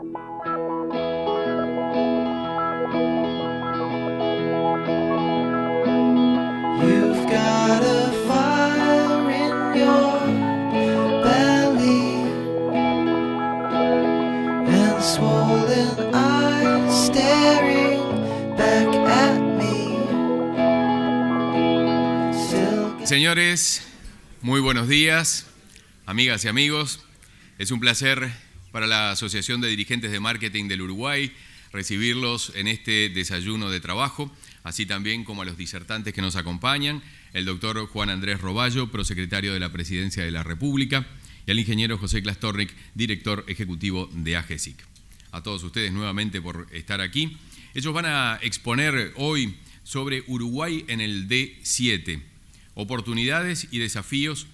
You've got a fire in your belly and swollen eyes staring back at me. Señores, muy buenos días, amigas y amigos. Es un placer para la Asociación de Dirigentes de Marketing del Uruguay recibirlos en este desayuno de trabajo, así también como a los disertantes que nos acompañan, el doctor Juan Andrés Roballo, prosecretario de la Presidencia de la República, y al ingeniero José Klastornik, director ejecutivo de AGESIC. A todos ustedes nuevamente por estar aquí. Ellos van a exponer hoy sobre Uruguay en el D7, oportunidades y desafíos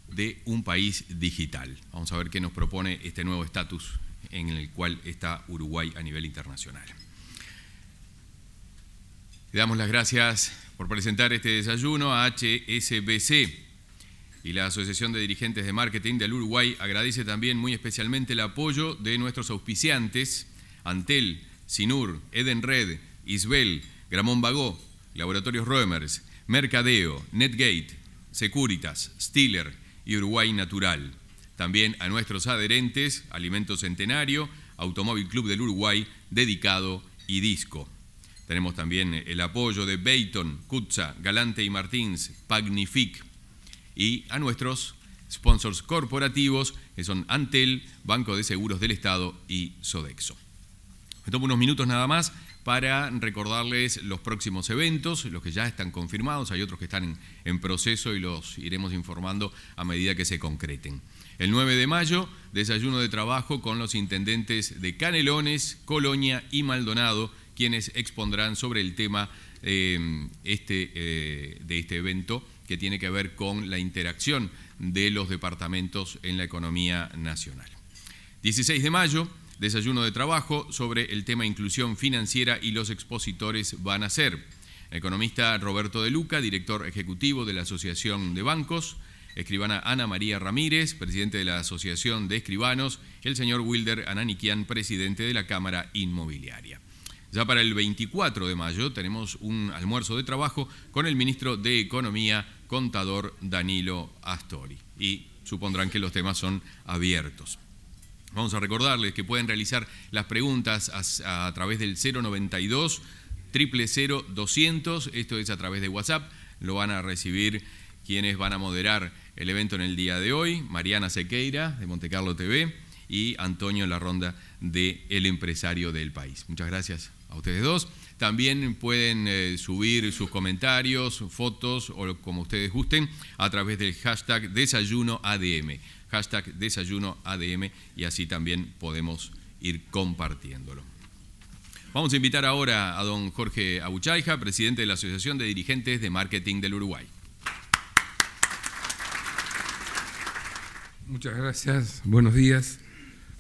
de un país digital. Vamos a ver qué nos propone este nuevo estatus en el cual está Uruguay a nivel internacional. Le damos las gracias por presentar este desayuno a HSBC, y la Asociación de Dirigentes de Marketing del Uruguay agradece también muy especialmente el apoyo de nuestros auspiciantes: Antel, Sinur, Edenred, Isbel, Gramón Bagó, Laboratorios Roemers, Mercadeo, Netgate, Securitas, Stiller y Uruguay Natural. También a nuestros adherentes, Alimento Centenario, Automóvil Club del Uruguay, Dedicado y Disco. Tenemos también el apoyo de Beiton, Cutsa, Galante y Martins, Pagnific. Y a nuestros sponsors corporativos, que son Antel, Banco de Seguros del Estado y Sodexo. Me tomo unos minutos nada más para recordarles los próximos eventos, los que ya están confirmados. Hay otros que están en proceso y los iremos informando a medida que se concreten. El 9 de mayo, desayuno de trabajo con los intendentes de Canelones, Colonia y Maldonado, quienes expondrán sobre el tema de este evento, que tiene que ver con la interacción de los departamentos en la economía nacional. 16 de mayo, desayuno de trabajo sobre el tema inclusión financiera, y los expositores van a ser el economista Roberto De Luca, director ejecutivo de la Asociación de Bancos, escribana Ana María Ramírez, presidente de la Asociación de Escribanos, y el señor Wilder Ananiquian, presidente de la Cámara Inmobiliaria. Ya para el 24 de mayo tenemos un almuerzo de trabajo con el ministro de Economía, contador Danilo Astori, y supondrán que los temas son abiertos. Vamos a recordarles que pueden realizar las preguntas a través del 092 000 200, esto es a través de WhatsApp. Lo van a recibir quienes van a moderar el evento en el día de hoy: Mariana Sequeira, de Montecarlo TV, y Antonio Larronda, de El Empresario del País. Muchas gracias a ustedes dos. También pueden subir sus comentarios, fotos o como ustedes gusten a través del hashtag DesayunoADM. Hashtag DesayunoADM, y así también podemos ir compartiéndolo. Vamos a invitar ahora a don Jorge Abuchaija, presidente de la Asociación de Dirigentes de Marketing del Uruguay. Muchas gracias, buenos días.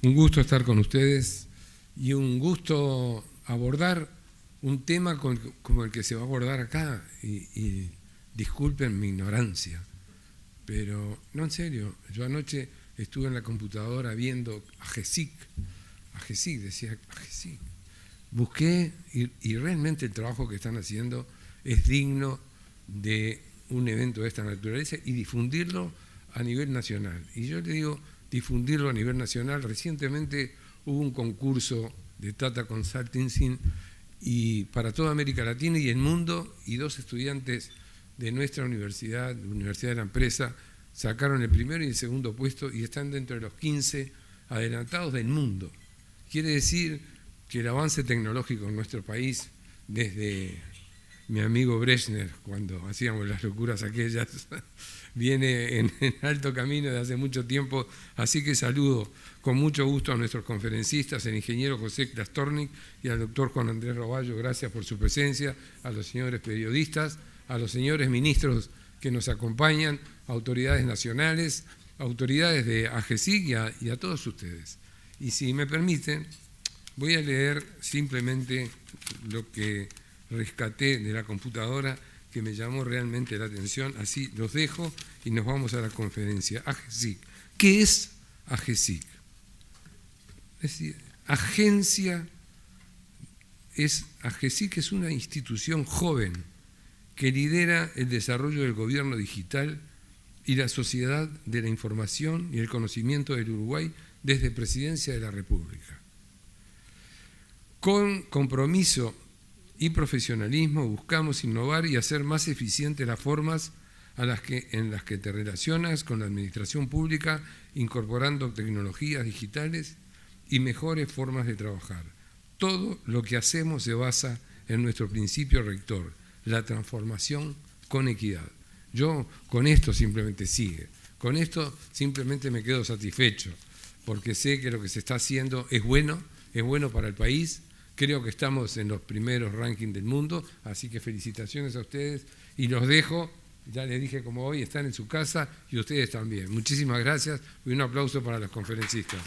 Un gusto estar con ustedes y un gusto abordar un tema como el que se va a abordar acá. Y disculpen mi ignorancia, pero no, en serio. Yo anoche estuve en la computadora viendo AGESIC, decía AGESIC. Busqué y realmente el trabajo que están haciendo es digno de un evento de esta naturaleza y difundirlo a nivel nacional. Y yo le digo difundirlo a nivel nacional. Recientemente hubo un concurso de Tata Consulting y para toda América Latina y el mundo, y dos estudiantes de nuestra universidad, la Universidad de la Empresa, sacaron el primero y el segundo puesto y están dentro de los 15 adelantados del mundo. Quiere decir que el avance tecnológico en nuestro país, desde mi amigo Brezhnev, cuando hacíamos las locuras aquellas, viene en alto camino desde hace mucho tiempo. Así que saludo con mucho gusto a nuestros conferencistas, el ingeniero José Klastornik y al doctor Juan Andrés Roballo. Gracias por su presencia. A los señores periodistas, a los señores ministros que nos acompañan, autoridades nacionales, autoridades de AGESIC y a todos ustedes. Y si me permiten, voy a leer simplemente lo que rescaté de la computadora, que me llamó realmente la atención. Así los dejo y nos vamos a la conferencia. AGESIC. ¿Qué es AGESIC? Es decir, agencia, AGESIC es una institución joven que lidera el desarrollo del gobierno digital y la sociedad de la información y el conocimiento del Uruguay desde Presidencia de la República. Con compromiso y profesionalismo buscamos innovar y hacer más eficientes las formas en las que te relacionas con la administración pública, incorporando tecnologías digitales y mejores formas de trabajar. Todo lo que hacemos se basa en nuestro principio rector, la transformación con equidad. Yo con esto simplemente con esto simplemente me quedo satisfecho, porque sé que lo que se está haciendo es bueno para el país. Creo que estamos en los primeros rankings del mundo, así que felicitaciones a ustedes y los dejo. Ya les dije, como hoy están en su casa y ustedes también. Muchísimas gracias y un aplauso para los conferencistas.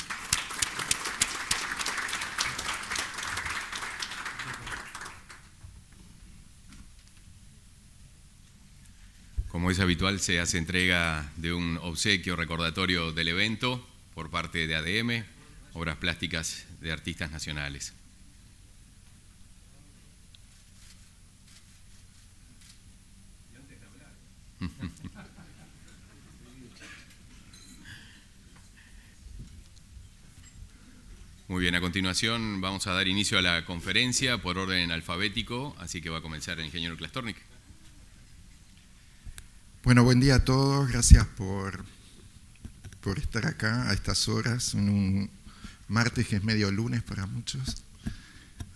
Como es habitual, se hace entrega de un obsequio recordatorio del evento por parte de ADM, obras plásticas de artistas nacionales. Muy bien, a continuación vamos a dar inicio a la conferencia por orden alfabético, así que va a comenzar el ingeniero Klastornik. Bueno, buen día a todos, gracias por estar acá a estas horas, en un martes que es medio lunes para muchos.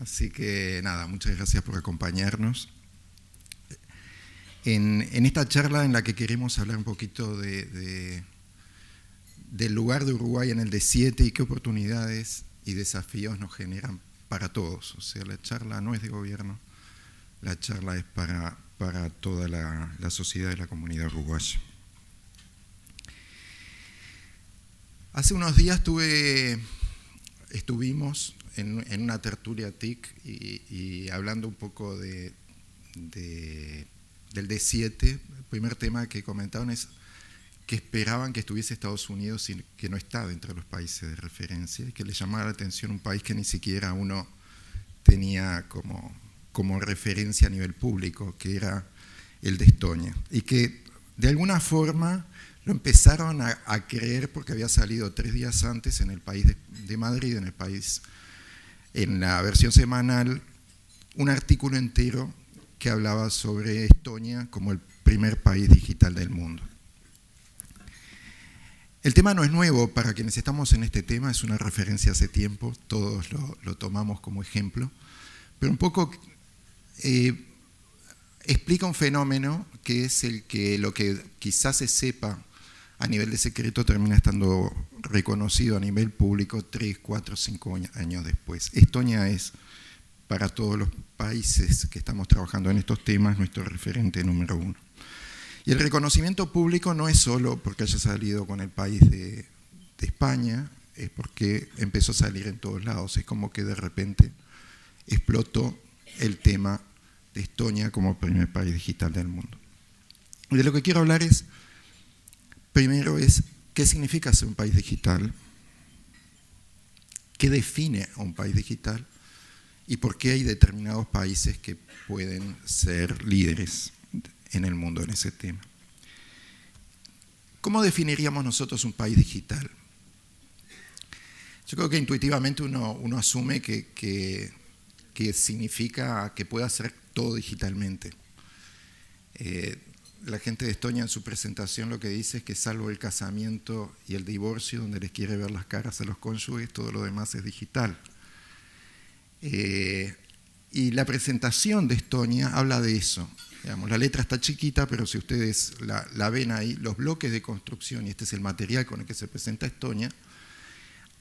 Así que nada, muchas gracias por acompañarnos. En esta charla en la que queremos hablar un poquito del lugar de Uruguay en el D7 y qué oportunidades y desafíos nos generan para todos. O sea, la charla no es de gobierno, la charla es para toda la sociedad y la comunidad uruguaya. Hace unos días estuvimos en una tertulia TIC y hablando un poco del D7. El primer tema que comentaban es que esperaban que estuviese Estados Unidos y que no está dentro de los países de referencia, y que le llamaba la atención un país que ni siquiera uno tenía como referencia a nivel público, que era el de Estonia, y que de alguna forma lo empezaron a creer porque había salido 3 días antes en el país de Madrid, en la versión semanal, un artículo entero que hablaba sobre Estonia como el primer país digital del mundo. El tema no es nuevo, para quienes estamos en este tema es una referencia hace tiempo, todos lo tomamos como ejemplo, pero un poco explica un fenómeno que es lo que quizás se sepa a nivel de secreto termina estando reconocido a nivel público 3, 4, 5 años después. Estonia es, para todos los países que estamos trabajando en estos temas, nuestro referente número 1. Y el reconocimiento público no es solo porque haya salido con el país de España, es porque empezó a salir en todos lados. Es como que de repente explotó el tema de Estonia como primer país digital del mundo. Y de lo que quiero hablar primero es qué significa ser un país digital, qué define a un país digital y por qué hay determinados países que pueden ser líderes en el mundo en ese tema. ¿Cómo definiríamos nosotros un país digital? Yo creo que intuitivamente uno asume que significa que pueda hacer todo digitalmente. La gente de Estonia en su presentación lo que dice es que salvo el casamiento y el divorcio, donde les quiere ver las caras a los cónyuges, todo lo demás es digital. Y la presentación de Estonia habla de eso. Digamos, la letra está chiquita, pero si ustedes la ven ahí, los bloques de construcción, y este es el material con el que se presenta Estonia,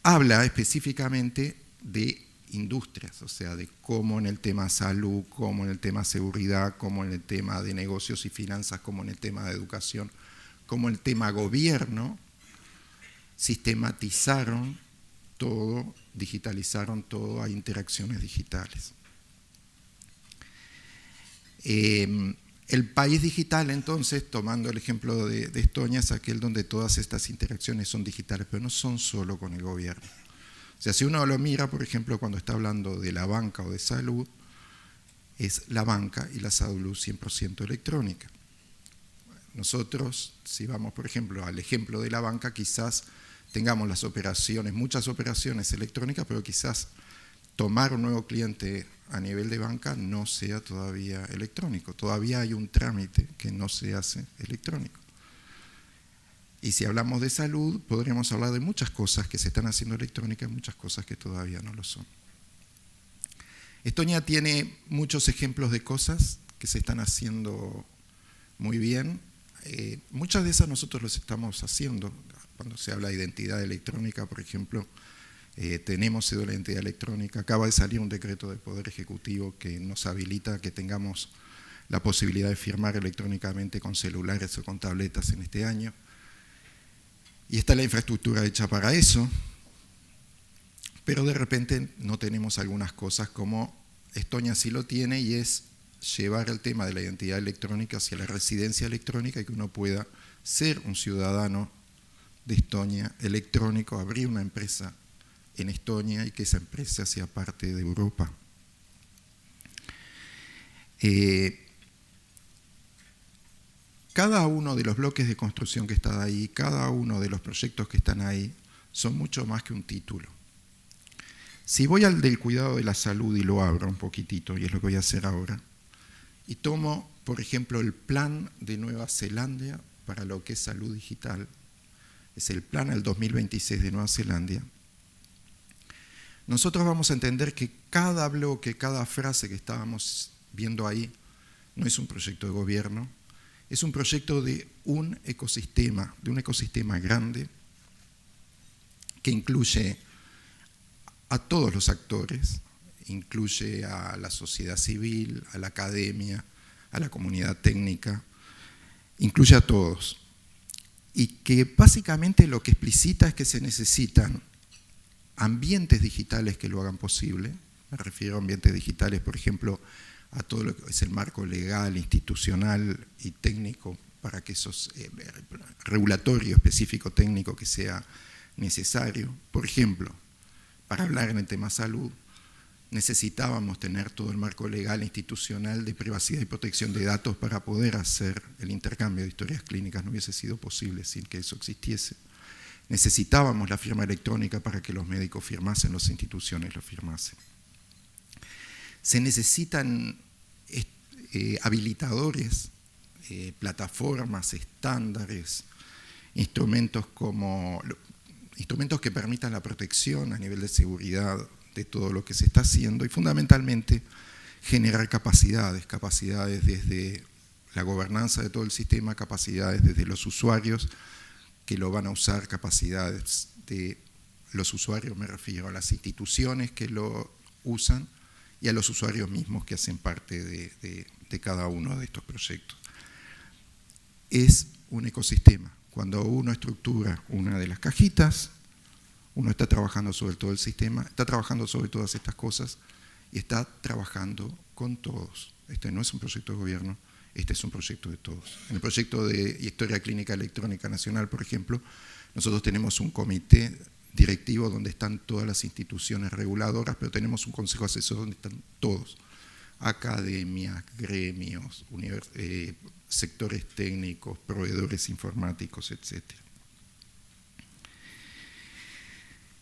habla específicamente de industrias, o sea, de cómo en el tema salud, cómo en el tema seguridad, cómo en el tema de negocios y finanzas, cómo en el tema de educación, cómo en el tema gobierno, sistematizaron todo, digitalizaron todo, hay interacciones digitales. El país digital, entonces, tomando el ejemplo de Estonia, es aquel donde todas estas interacciones son digitales, pero no son solo con el gobierno. sea, si uno lo mira, por ejemplo, cuando está hablando de la banca o de salud, es la banca y la salud 100% electrónica. Nosotros, si vamos, por ejemplo, al ejemplo de la banca, quizás tengamos las operaciones, muchas operaciones electrónicas, pero quizás tomar un nuevo cliente a nivel de banca no sea todavía electrónico. Todavía hay un trámite que no se hace electrónico. Y si hablamos de salud, podríamos hablar de muchas cosas que se están haciendo electrónicas y muchas cosas que todavía no lo son. Estonia tiene muchos ejemplos de cosas que se están haciendo muy bien. Muchas de esas nosotros las estamos haciendo. Cuando se habla de identidad electrónica, por ejemplo, tenemos cédula de identidad electrónica. Acaba de salir un decreto del Poder Ejecutivo que nos habilita a que tengamos la posibilidad de firmar electrónicamente con celulares o con tabletas en este año. Y está la infraestructura hecha para eso, pero de repente no tenemos algunas cosas como Estonia sí lo tiene, y es llevar el tema de la identidad electrónica hacia la residencia electrónica y que uno pueda ser un ciudadano de Estonia electrónico, abrir una empresa en Estonia y que esa empresa sea parte de Europa. Cada uno de los bloques de construcción que están ahí, cada uno de los proyectos que están ahí, son mucho más que un título. Si voy al del cuidado de la salud y lo abro un poquitito, y es lo que voy a hacer ahora, y tomo, por ejemplo, el plan de Nueva Zelanda para lo que es salud digital, es el plan al 2026 de Nueva Zelanda, nosotros vamos a entender que cada bloque, cada frase que estábamos viendo ahí, no es un proyecto de gobierno, es un proyecto de un ecosistema grande que incluye a todos los actores, incluye a la sociedad civil, a la academia, a la comunidad técnica, incluye a todos. Y que básicamente lo que explicita es que se necesitan ambientes digitales que lo hagan posible. Me refiero a ambientes digitales, por ejemplo, a todo lo que es el marco legal, institucional y técnico para que esos regulatorio específico técnico que sea necesario. Por ejemplo, para hablar en el tema salud, necesitábamos tener todo el marco legal institucional de privacidad y protección de datos para poder hacer el intercambio de historias clínicas. No hubiese sido posible sin que eso existiese. Necesitábamos la firma electrónica para que los médicos firmasen, las instituciones lo firmasen. Se necesitan habilitadores, plataformas, estándares, instrumentos que permitan la protección a nivel de seguridad de todo lo que se está haciendo y fundamentalmente generar capacidades desde la gobernanza de todo el sistema, capacidades desde los usuarios que lo van a usar, capacidades de los usuarios, me refiero a las instituciones que lo usan y a los usuarios mismos que hacen parte de cada uno de estos proyectos. Es un ecosistema. Cuando uno estructura una de las cajitas, uno está trabajando sobre todo el sistema, está trabajando sobre todas estas cosas y está trabajando con todos. Este no es un proyecto de gobierno, este es un proyecto de todos. En el proyecto de Historia Clínica Electrónica Nacional, por ejemplo, nosotros tenemos un comité directivo donde están todas las instituciones reguladoras, pero tenemos un consejo asesor donde están todos, academias, gremios, sectores técnicos, proveedores informáticos, etc.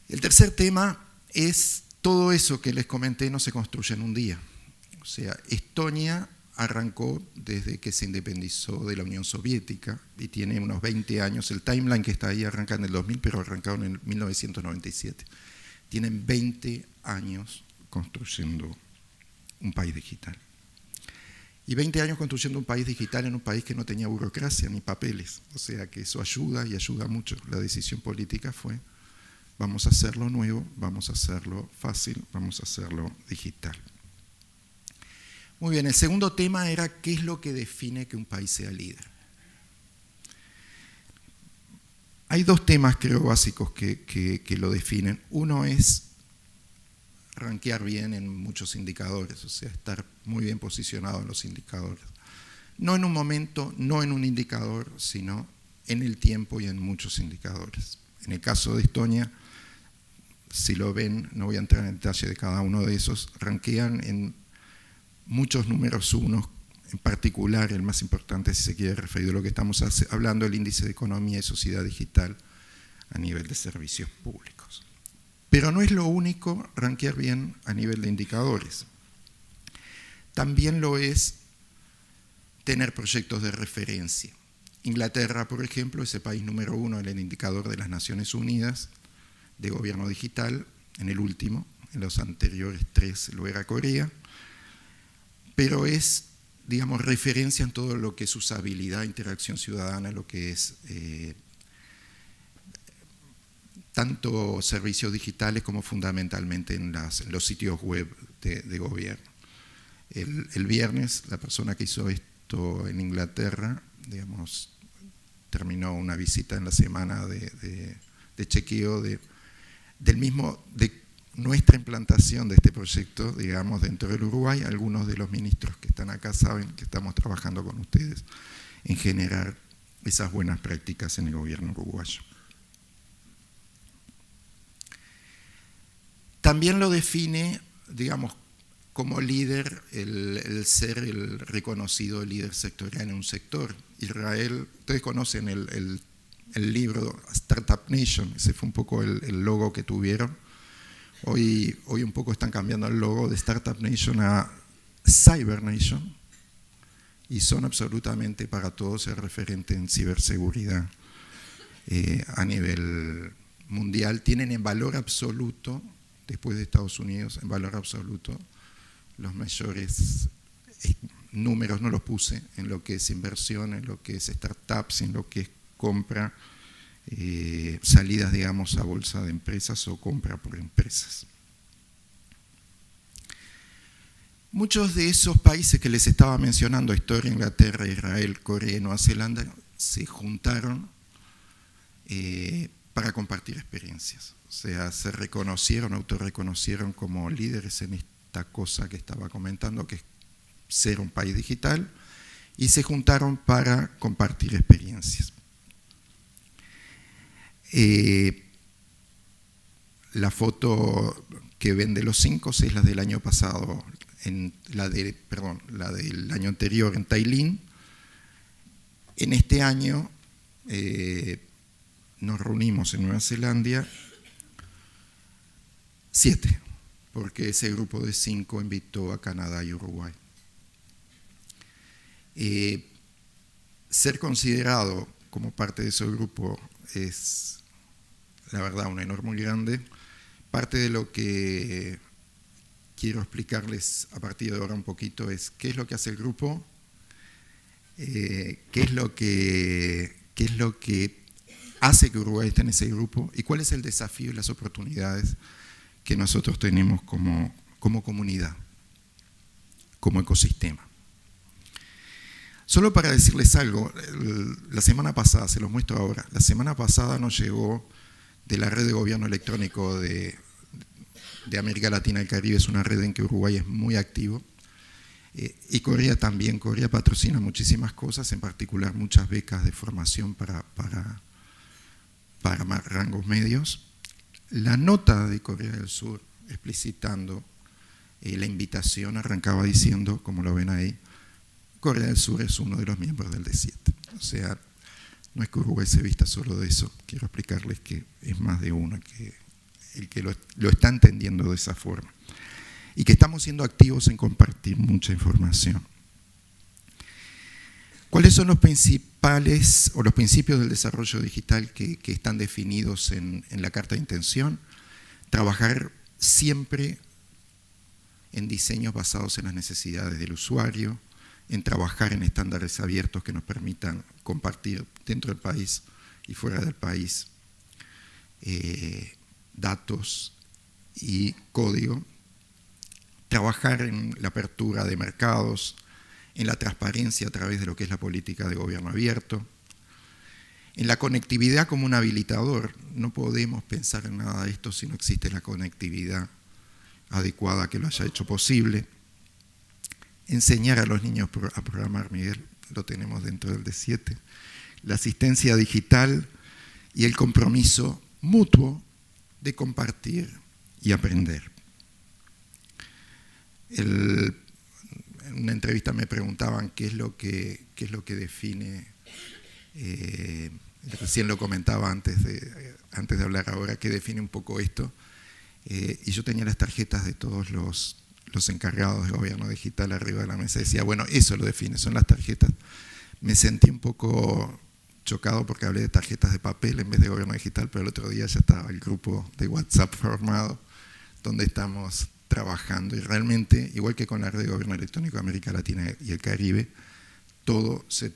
El tercer tema es todo eso que les comenté no se construye en un día. O sea, Estonia arrancó desde que se independizó de la Unión Soviética y tiene unos 20 años. El timeline que está ahí arranca en el 2000, pero arrancaron en 1997. Tienen 20 años construyendo un país digital. Y 20 años construyendo un país digital en un país que no tenía burocracia ni papeles. O sea que eso ayuda y ayuda mucho. La decisión política fue: vamos a hacerlo nuevo, vamos a hacerlo fácil, vamos a hacerlo digital. Muy bien, el segundo tema era qué es lo que define que un país sea líder. Hay dos temas, creo, básicos que lo definen. Uno es rankear bien en muchos indicadores, o sea, estar muy bien posicionado en los indicadores. No en un momento, no en un indicador, sino en el tiempo y en muchos indicadores. En el caso de Estonia, si lo ven, no voy a entrar en detalle de cada uno de esos, rankean en muchos números unos, en particular el más importante, si se quiere referir a lo que estamos hablando, el índice de economía y sociedad digital a nivel de servicios públicos. Pero no es lo único rankear bien a nivel de indicadores. También lo es tener proyectos de referencia. Inglaterra, por ejemplo, es el país número 1 en el indicador de las Naciones Unidas de gobierno digital, en el último, en los anteriores 3 lo era Corea, pero es, digamos, referencia en todo lo que es usabilidad, interacción ciudadana, lo que es tanto servicios digitales como fundamentalmente en los sitios web de gobierno. El viernes, la persona que hizo esto en Inglaterra, digamos, terminó una visita en la semana de chequeo de nuestra implantación de este proyecto, digamos, dentro del Uruguay. Algunos de los ministros que están acá saben que estamos trabajando con ustedes en generar esas buenas prácticas en el gobierno uruguayo. También lo define, digamos, como líder, el ser el reconocido líder sectorial en un sector. Israel, ustedes conocen el libro Startup Nation, ese fue un poco el logo que tuvieron. Hoy un poco están cambiando el logo de Startup Nation a Cyber Nation y son absolutamente para todos el referente en ciberseguridad a nivel mundial. Tienen en valor absoluto, después de Estados Unidos, en valor absoluto, los mayores números, no los puse, en lo que es inversión, en lo que es startups, en lo que es compra, salidas, digamos, a bolsa de empresas o compra por empresas. Muchos de esos países que les estaba mencionando, Historia, Inglaterra, Israel, Corea y Nueva Zelanda, se juntaron para compartir experiencias. O sea, se reconocieron, autorreconocieron como líderes en esta cosa que estaba comentando, que es ser un país digital, y se juntaron para compartir experiencias. La foto que ven de los 5 es la del año pasado, la del año anterior en Tallinn. En este año nos reunimos en Nueva Zelanda 7, porque ese grupo de 5 invitó a Canadá y Uruguay. Ser considerado como parte de ese grupo es, la verdad, un honor muy grande. Parte de lo que quiero explicarles a partir de ahora un poquito es qué es lo que hace el grupo, qué es lo que hace que Uruguay esté en ese grupo y cuál es el desafío y las oportunidades que nosotros tenemos como comunidad, como ecosistema. Solo para decirles algo, la semana pasada, se los muestro ahora, la semana pasada nos llegó de la red de gobierno electrónico de América Latina y el Caribe, es una red en que Uruguay es muy activo, y Corea también. Corea patrocina muchísimas cosas, en particular muchas becas de formación para más rangos medios. La nota de Corea del Sur, explicitando la invitación, arrancaba diciendo, como lo ven ahí, Corea del Sur es uno de los miembros del D7. O sea, no es que Uruguay se vista solo de eso, quiero explicarles que es más de uno, el que lo está entendiendo de esa forma. Y que estamos siendo activos en compartir mucha información. ¿Cuáles son los principales o los principios del desarrollo digital que están definidos en la carta de intención? Trabajar siempre en diseños basados en las necesidades del usuario, en trabajar en estándares abiertos que nos permitan compartir dentro del país y fuera del país datos y código, trabajar en la apertura de mercados, en la transparencia a través de lo que es la política de gobierno abierto, en la conectividad como un habilitador. No podemos pensar en nada de esto si no existe la conectividad adecuada que lo haya hecho posible. Enseñar a los niños a programar, Miguel, lo tenemos dentro del D7. La asistencia digital y el compromiso mutuo de compartir y aprender. En una entrevista me preguntaban qué es lo que define, recién lo comentaba antes de hablar ahora, qué define un poco esto, y yo tenía las tarjetas de todos los encargados de gobierno digital arriba de la mesa, decía, bueno, eso lo define, son las tarjetas. Me sentí un poco chocado porque hablé de tarjetas de papel en vez de gobierno digital, pero el otro día ya estaba el grupo de WhatsApp formado, donde estamos trabajando, y realmente, igual que con la red de gobierno electrónico de América Latina y el Caribe, todo se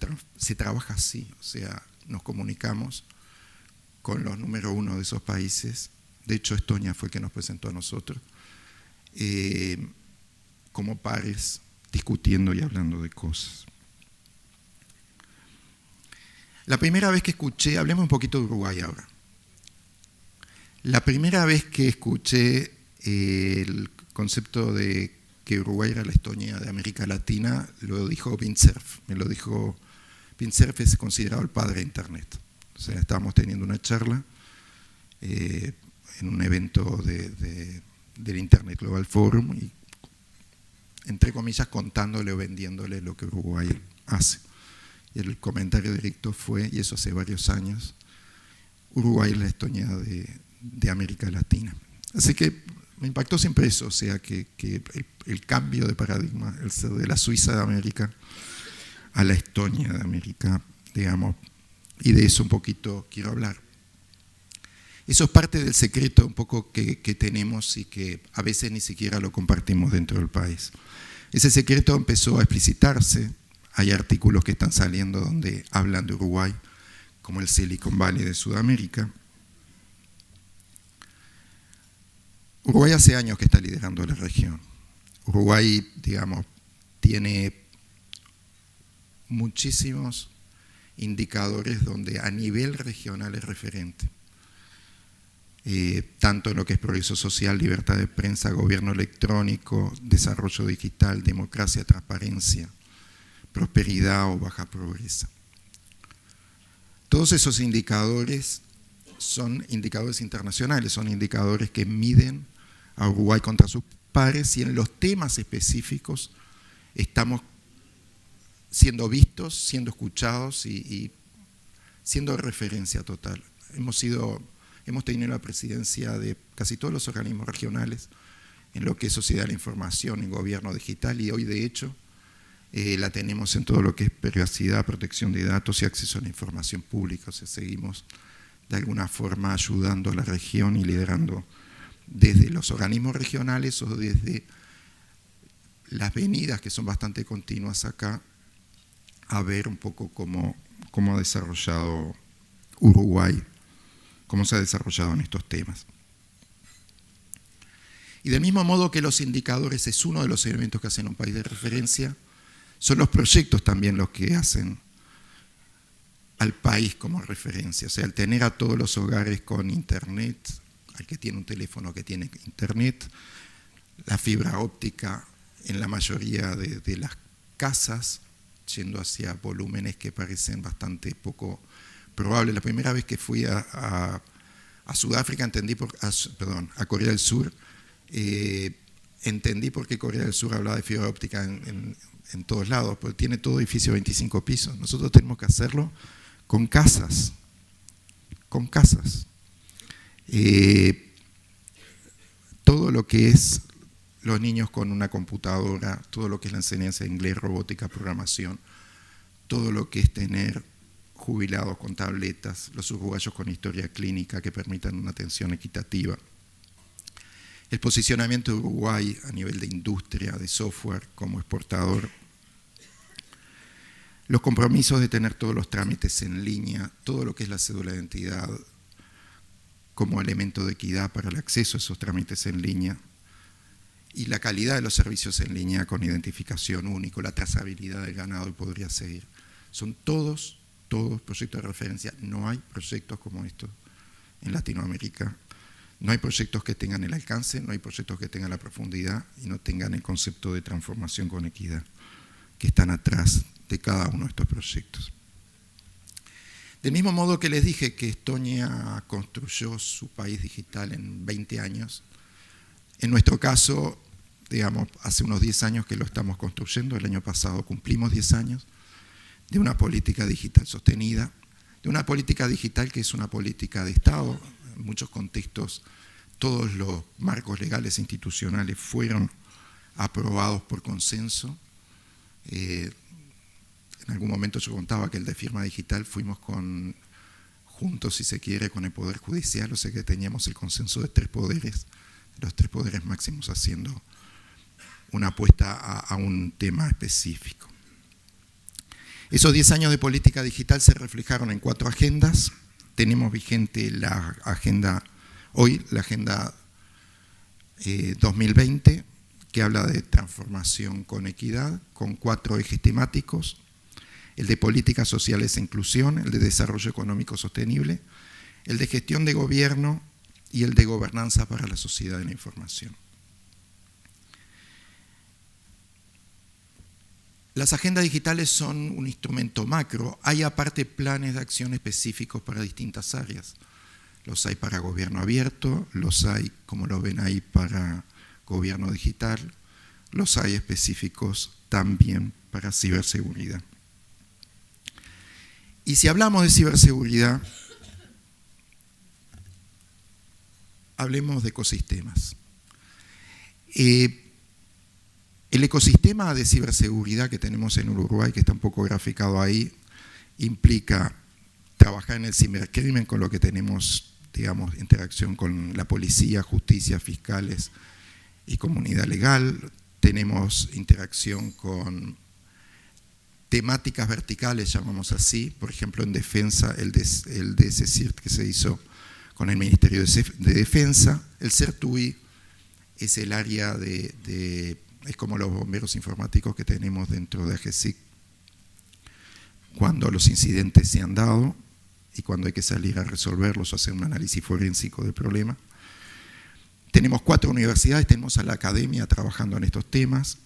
trabaja así, o sea, nos comunicamos con los número uno de esos países. De hecho, Estonia fue el que nos presentó a nosotros, como pares, discutiendo y hablando de cosas. La primera vez que escuché, hablemos un poquito de Uruguay ahora. La primera vez que escuché el concepto de que Uruguay era la Estonia de América Latina, lo dijo Vint Cerf. Me lo dijo, Vint Cerf es considerado el padre de Internet. O sea, estábamos teniendo una charla en un evento del Internet Global Forum y, entre comillas, contándole o vendiéndole lo que Uruguay hace. Y el comentario directo fue, y eso hace varios años, Uruguay es la Estonia de América Latina. Así que me impactó siempre eso, o sea, que el cambio de paradigma, el ser de la Suiza de América a la Estonia de América, digamos, y de eso un poquito quiero hablar. Eso es parte del secreto un poco que tenemos y que a veces ni siquiera lo compartimos dentro del país. Ese secreto empezó a explicitarse. Hay artículos que están saliendo donde hablan de Uruguay como el Silicon Valley de Sudamérica. Uruguay hace años que está liderando la región. Uruguay, digamos, tiene muchísimos indicadores donde a nivel regional es referente. Tanto en lo que es progreso social, libertad de prensa, gobierno electrónico, desarrollo digital, democracia, transparencia, prosperidad o baja pobreza. Todos esos indicadores son indicadores internacionales, son indicadores que miden a Uruguay contra sus pares y en los temas específicos estamos siendo vistos, siendo escuchados y siendo referencia total. Hemos tenido la presidencia de casi todos los organismos regionales en lo que es sociedad de la información, en gobierno digital, y hoy de hecho la tenemos en todo lo que es privacidad, protección de datos y acceso a la información pública. O sea, seguimos de alguna forma ayudando a la región y liderando desde los organismos regionales o desde las venidas que son bastante continuas acá a ver un poco cómo ha desarrollado Uruguay, cómo se ha desarrollado en estos temas. Y del mismo modo que los indicadores es uno de los elementos que hacen un país de referencia, son los proyectos también los que hacen al país como referencia. O sea, al tener a todos los hogares con internet, al que tiene un teléfono que tiene internet, la fibra óptica en la mayoría de las casas, yendo hacia volúmenes que parecen bastante poco probables. La primera vez que fui a Sudáfrica, a Corea del Sur, entendí por qué Corea del Sur hablaba de fibra óptica en todos lados, porque tiene todo edificio de 25 pisos. Nosotros tenemos que hacerlo con casas. Todo lo que es los niños con una computadora, todo lo que es la enseñanza de inglés, robótica, programación, todo lo que es tener jubilados con tabletas, los uruguayos con historia clínica que permitan una atención equitativa. El posicionamiento de Uruguay a nivel de industria, de software como exportador. Los compromisos de tener todos los trámites en línea, todo lo que es la cédula de identidad como elemento de equidad para el acceso a esos trámites en línea. Y la calidad de los servicios en línea con identificación único, la trazabilidad del ganado y podría seguir. Son todos proyectos de referencia. No hay proyectos como estos en Latinoamérica. No hay proyectos que tengan el alcance, no hay proyectos que tengan la profundidad y no tengan el concepto de transformación con equidad que están atrás de cada uno de estos proyectos. Del mismo modo que les dije que Estonia construyó su país digital en 20 años, En nuestro caso, digamos, hace unos 10 años que lo estamos construyendo, el año pasado cumplimos 10 años, de una política digital sostenida, de una política digital que es una política de Estado. En muchos contextos, todos los marcos legales e institucionales fueron aprobados por consenso. En algún momento yo contaba que el de firma digital fuimos juntos, si se quiere, con el Poder Judicial, o sea que teníamos el consenso de 3 poderes, los 3 poderes máximos haciendo una apuesta a un tema específico. Esos 10 años de política digital se reflejaron en 4 agendas. Tenemos vigente la agenda 2020, que habla de transformación con equidad, con 4 ejes temáticos: el de políticas sociales e inclusión, el de desarrollo económico sostenible, el de gestión de gobierno y el de gobernanza para la sociedad de la información. Las agendas digitales son un instrumento macro. Hay aparte planes de acción específicos para distintas áreas. Los hay para gobierno abierto, los hay, como lo ven ahí, para gobierno digital, los hay específicos también para ciberseguridad. Y si hablamos de ciberseguridad, hablemos de ecosistemas. El ecosistema de ciberseguridad que tenemos en Uruguay, que está un poco graficado ahí, implica trabajar en el cibercrimen, con lo que tenemos, digamos, interacción con la policía, justicia, fiscales y comunidad legal. Tenemos interacción con temáticas verticales, llamamos así, por ejemplo en defensa, el DSCIRT que se hizo con el Ministerio de Defensa. El CERTUI es el área es como los bomberos informáticos que tenemos dentro de AGESIC cuando los incidentes se han dado y cuando hay que salir a resolverlos o hacer un análisis forénsico del problema. Tenemos 4 universidades, tenemos a la academia trabajando en estos temas,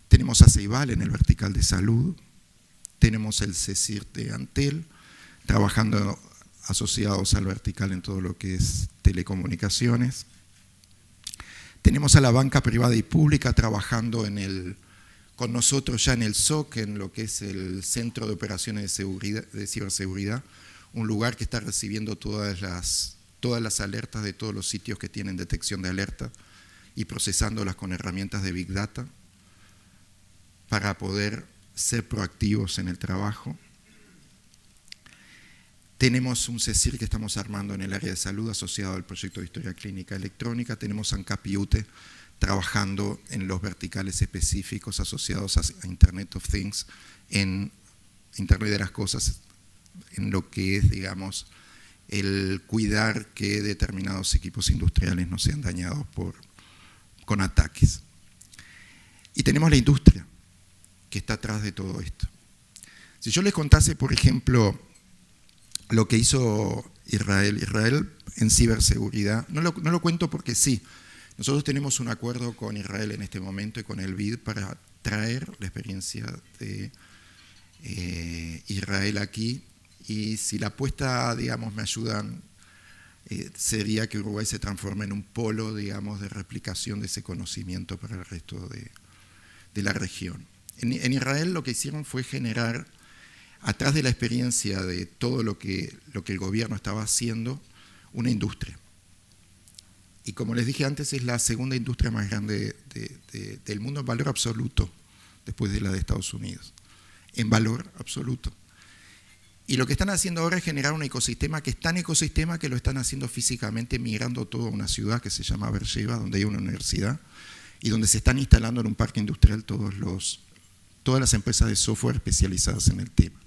tenemos a CEIBAL en el vertical de salud, tenemos el CECIRT de Antel, trabajando asociados al vertical en todo lo que es telecomunicaciones. Tenemos a la banca privada y pública trabajando con nosotros ya en el SOC, en lo que es el Centro de Operaciones de Ciberseguridad, un lugar que está recibiendo todas las alertas de todos los sitios que tienen detección de alerta y procesándolas con herramientas de Big Data para poder ser proactivos en el trabajo. Tenemos un CECIR que estamos armando en el área de salud asociado al proyecto de historia clínica electrónica. Tenemos ANCAP y UTE trabajando en los verticales específicos asociados a Internet of Things, en Internet de las Cosas, en lo que es, digamos, el cuidar que determinados equipos industriales no sean dañados con ataques. Y tenemos la industria que está atrás de todo esto. Si yo les contase, por ejemplo, lo que hizo Israel en ciberseguridad, no lo cuento porque sí, nosotros tenemos un acuerdo con Israel en este momento y con el BID para traer la experiencia de Israel aquí, y si la apuesta, digamos, me ayudan, sería que Uruguay se transforme en un polo, digamos, de replicación de ese conocimiento para el resto de la región. En Israel lo que hicieron fue generar, atrás de la experiencia de todo lo que el gobierno estaba haciendo, una industria. Y como les dije antes, es la segunda industria más grande del mundo en valor absoluto, después de la de Estados Unidos, en valor absoluto. Y lo que están haciendo ahora es generar un ecosistema que es tan ecosistema que lo están haciendo físicamente, migrando toda una ciudad que se llama Beersheba, donde hay una universidad, y donde se están instalando en un parque industrial todas las empresas de software especializadas en el tema.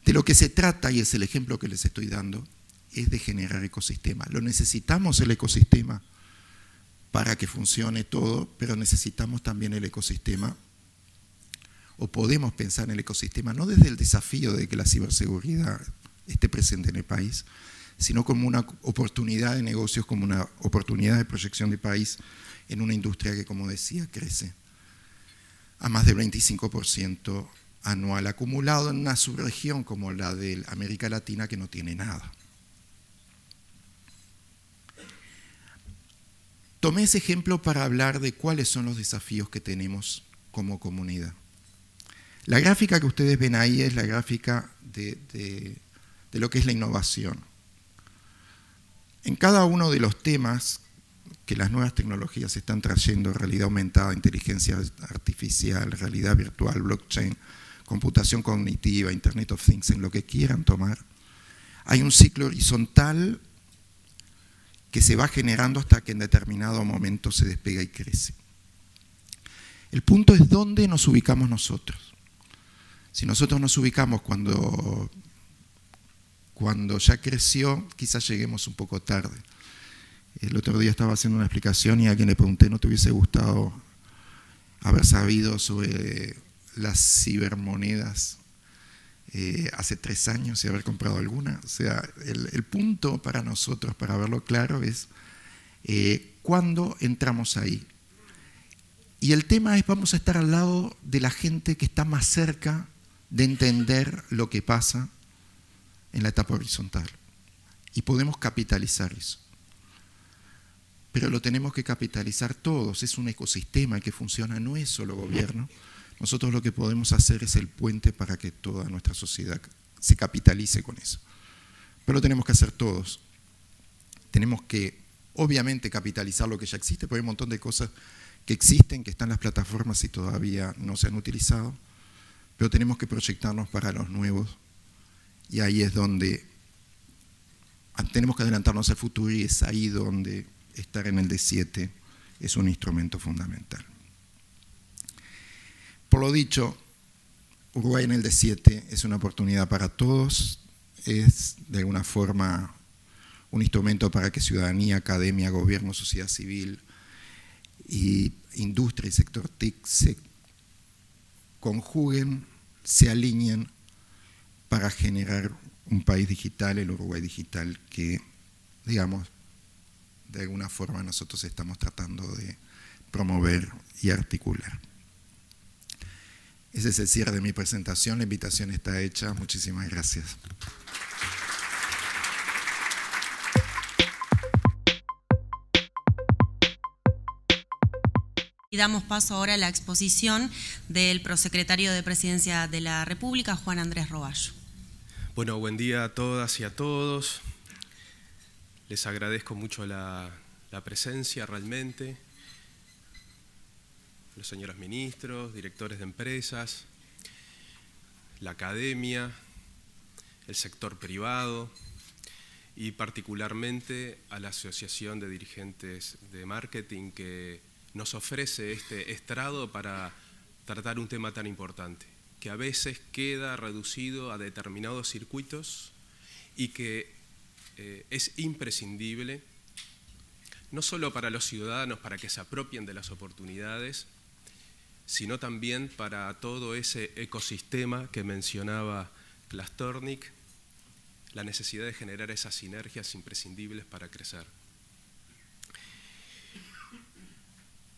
De lo que se trata, y es el ejemplo que les estoy dando, es de generar ecosistemas. Lo necesitamos el ecosistema para que funcione todo, pero necesitamos también el ecosistema, o podemos pensar en el ecosistema no desde el desafío de que la ciberseguridad esté presente en el país, sino como una oportunidad de negocios, como una oportunidad de proyección de país en una industria que, como decía, crece a más del 25% anual acumulado en una subregión como la de América Latina, que no tiene nada. tomé ese ejemplo para hablar de cuáles son los desafíos que tenemos como comunidad. La gráfica que ustedes ven ahí es la gráfica de lo que es la innovación. En cada uno de los temas que las nuevas tecnologías están trayendo, realidad aumentada, inteligencia artificial, realidad virtual, blockchain, computación cognitiva, Internet of Things, en lo que quieran tomar, hay un ciclo horizontal que se va generando hasta que en determinado momento se despega y crece. El punto es dónde nos ubicamos nosotros. Si nosotros nos ubicamos cuando ya creció, quizás lleguemos un poco tarde. El otro día estaba haciendo una explicación y a alguien le pregunté, ¿no te hubiese gustado haber sabido sobre las cibermonedas hace 3 años y haber comprado alguna? O sea, el punto para nosotros, para verlo claro, es cuándo entramos ahí. Y el tema es, vamos a estar al lado de la gente que está más cerca de entender lo que pasa en la etapa horizontal. Y podemos capitalizar eso. Pero lo tenemos que capitalizar todos, es un ecosistema que funciona, no es solo gobierno. Nosotros lo que podemos hacer es el puente para que toda nuestra sociedad se capitalice con eso. Pero lo tenemos que hacer todos. Tenemos que, obviamente, capitalizar lo que ya existe, porque hay un montón de cosas que existen, que están en las plataformas y todavía no se han utilizado, pero tenemos que proyectarnos para los nuevos, y ahí es donde tenemos que adelantarnos al futuro, y es ahí donde estar en el D7 es un instrumento fundamental. Por lo dicho, Uruguay en el D7 es una oportunidad para todos, es de alguna forma un instrumento para que ciudadanía, academia, gobierno, sociedad civil y industria y sector TIC se conjuguen, se alineen para generar un país digital, el Uruguay digital, que, digamos, de alguna forma nosotros estamos tratando de promover y articular. Ese es el cierre de mi presentación, la invitación está hecha, muchísimas gracias. Y damos paso ahora a la exposición del prosecretario de Presidencia de la República, Juan Andrés Roballo. Bueno, buen día a todas y a todos. Les agradezco mucho la presencia realmente. Los señores ministros, directores de empresas, la academia, el sector privado y particularmente a la Asociación de Dirigentes de Marketing que nos ofrece este estrado para tratar un tema tan importante, que a veces queda reducido a determinados circuitos y que es imprescindible, no solo para los ciudadanos, para que se apropien de las oportunidades, sino también para todo ese ecosistema que mencionaba Klastornik, la necesidad de generar esas sinergias imprescindibles para crecer.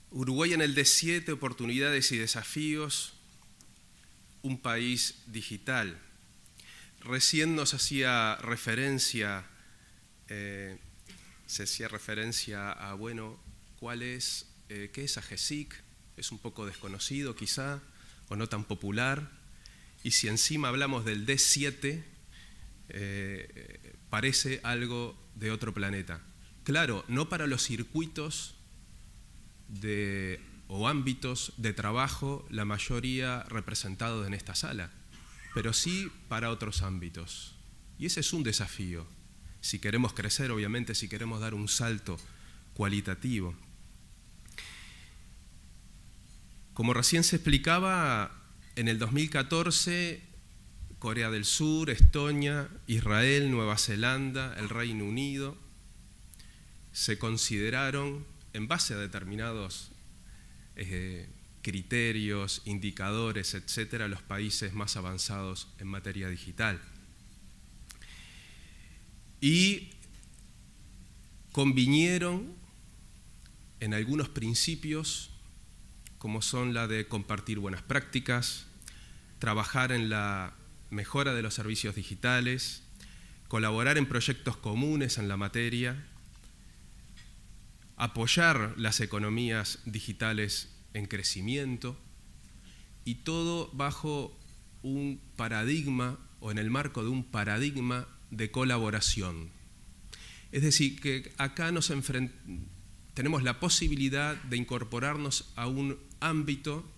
Uruguay en el D7, oportunidades y desafíos, un país digital. Recién nos hacía referencia, a, bueno, ¿qué es AGESIC? Es un poco desconocido quizá, o no tan popular, y si encima hablamos del D7, parece algo de otro planeta. Claro, no para los circuitos o ámbitos de trabajo, la mayoría representados en esta sala, pero sí para otros ámbitos. Y ese es un desafío, si queremos crecer, obviamente, si queremos dar un salto cualitativo. Como recién se explicaba, en el 2014, Corea del Sur, Estonia, Israel, Nueva Zelanda, el Reino Unido, se consideraron, en base a determinados criterios, indicadores, etcétera, los países más avanzados en materia digital. Y convinieron en algunos principios, como son la de compartir buenas prácticas, trabajar en la mejora de los servicios digitales, colaborar en proyectos comunes en la materia, apoyar las economías digitales en crecimiento, y todo bajo un paradigma o en el marco de un paradigma de colaboración. Es decir, que acá tenemos la posibilidad de incorporarnos a un ámbito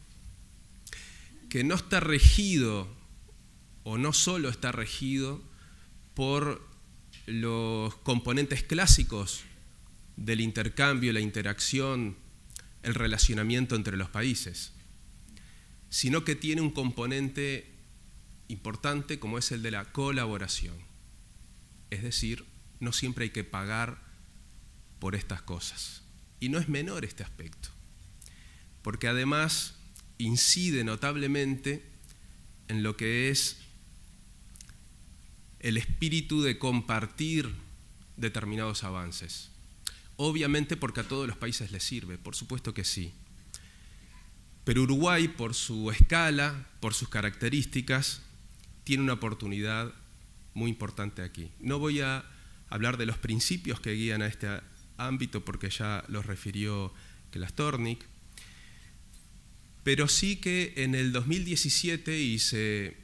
que no está regido, o no solo está regido, por los componentes clásicos del intercambio, la interacción, el relacionamiento entre los países, sino que tiene un componente importante como es el de la colaboración. Es decir, no siempre hay que pagar por estas cosas. Y no es menor este aspecto, porque además incide notablemente en lo que es el espíritu de compartir determinados avances. Obviamente porque a todos los países les sirve, por supuesto que sí. Pero Uruguay, por su escala, por sus características, tiene una oportunidad muy importante aquí. No voy a hablar de los principios que guían a este ámbito porque ya los refirió Klastornik, pero sí que en el 2017 y se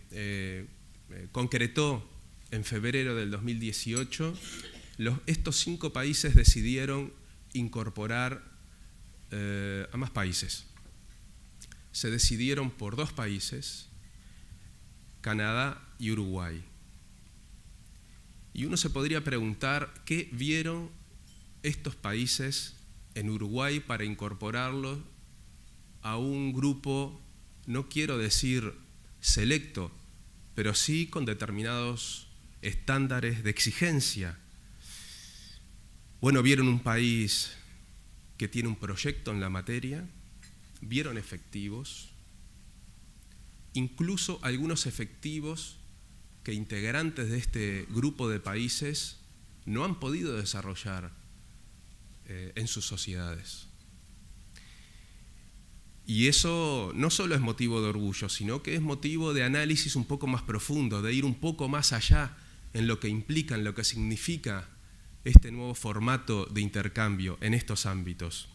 concretó en febrero del 2018, estos 5 países decidieron incorporar a más países. Se decidieron por 2 países, Canadá y Uruguay. Y uno se podría preguntar qué vieron estos países en Uruguay para incorporarlos a un grupo, no quiero decir selecto, pero sí con determinados estándares de exigencia. Bueno, vieron un país que tiene un proyecto en la materia, vieron efectivos, incluso algunos efectivos que integrantes de este grupo de países no han podido desarrollar en sus sociedades. Y eso no solo es motivo de orgullo, sino que es motivo de análisis un poco más profundo, de ir un poco más allá en lo que implica, en lo que significa este nuevo formato de intercambio en estos ámbitos.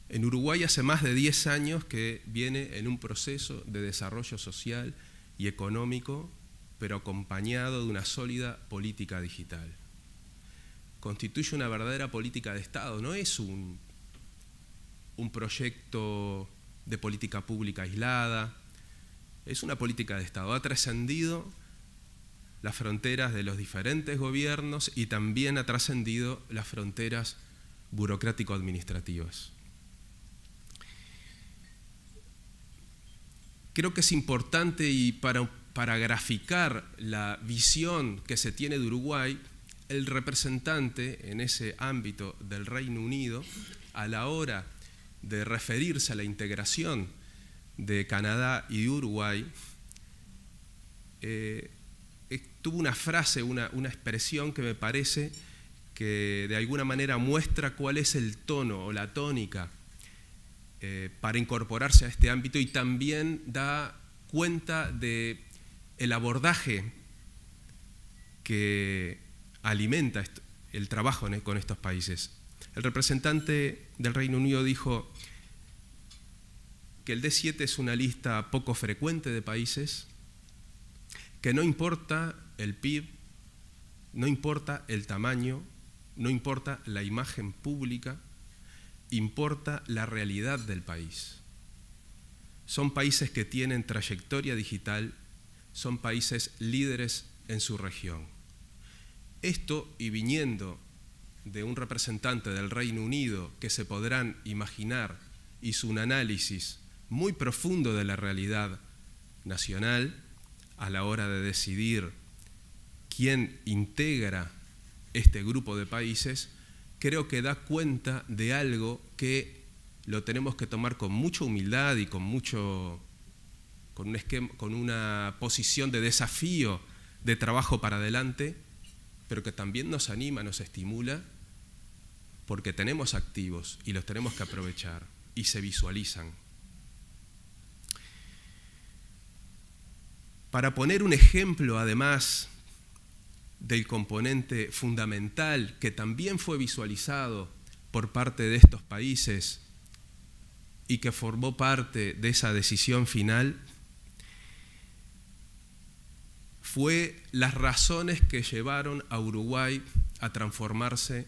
En Uruguay hace más de 10 años que viene en un proceso de desarrollo social y económico, pero acompañado de una sólida política digital. Constituye una verdadera política de Estado, no es un proyecto de política pública aislada, es una política de Estado. Ha trascendido las fronteras de los diferentes gobiernos y también ha trascendido las fronteras burocrático-administrativas. Creo que es importante y para graficar la visión que se tiene de Uruguay, el representante en ese ámbito del Reino Unido, a la hora de referirse a la integración de Canadá y de Uruguay, tuvo una frase, una expresión que me parece que de alguna manera muestra cuál es el tono o la tónica para incorporarse a este ámbito y también da cuenta del abordaje que alimenta el trabajo con estos países. El representante del Reino Unido dijo que el D7 es una lista poco frecuente de países, que no importa el PIB, no importa el tamaño, no importa la imagen pública, importa la realidad del país. Son países que tienen trayectoria digital, son países líderes en su región. Esto, y viniendo de un representante del Reino Unido que se podrán imaginar, hizo un análisis muy profundo de la realidad nacional a la hora de decidir quién integra este grupo de países, creo que da cuenta de algo que lo tenemos que tomar con mucha humildad y con una posición de desafío, de trabajo para adelante, pero que también nos anima, nos estimula, porque tenemos activos y los tenemos que aprovechar y se visualizan. Para poner un ejemplo, además del componente fundamental que también fue visualizado por parte de estos países y que formó parte de esa decisión final fue las razones que llevaron a Uruguay a transformarse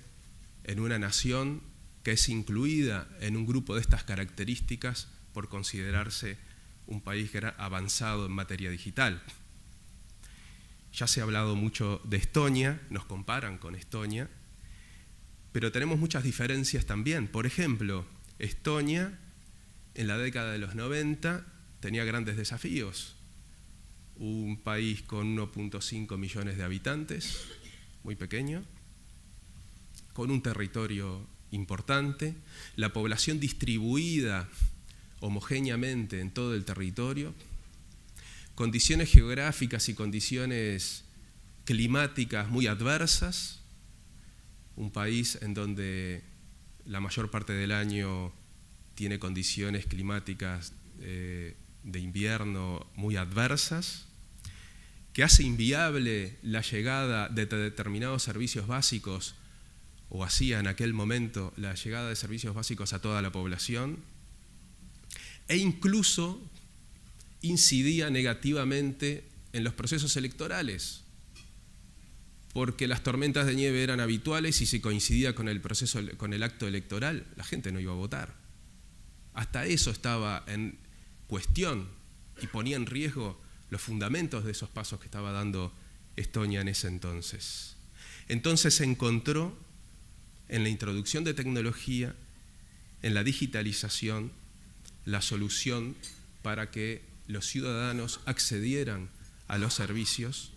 en una nación que es incluida en un grupo de estas características por considerarse un país que era avanzado en materia digital. Ya se ha hablado mucho de Estonia, nos comparan con Estonia, pero tenemos muchas diferencias también. Por ejemplo, Estonia en la década de los 90 tenía grandes desafíos. Un país con 1.5 millones de habitantes, muy pequeño, con un territorio importante, la población distribuida homogéneamente en todo el territorio, condiciones geográficas y condiciones climáticas muy adversas, un país en donde la mayor parte del año tiene condiciones climáticas de invierno muy adversas, que hace inviable la llegada de determinados servicios básicos, o hacía en aquel momento la llegada de servicios básicos a toda la población, e incluso incidía negativamente en los procesos electorales, porque las tormentas de nieve eran habituales y si coincidía con el acto electoral, la gente no iba a votar. Hasta eso estaba en cuestión y ponía en riesgo los fundamentos de esos pasos que estaba dando Estonia en ese entonces. Entonces se encontró en la introducción de tecnología, en la digitalización, la solución para que los ciudadanos accedieran a los servicios.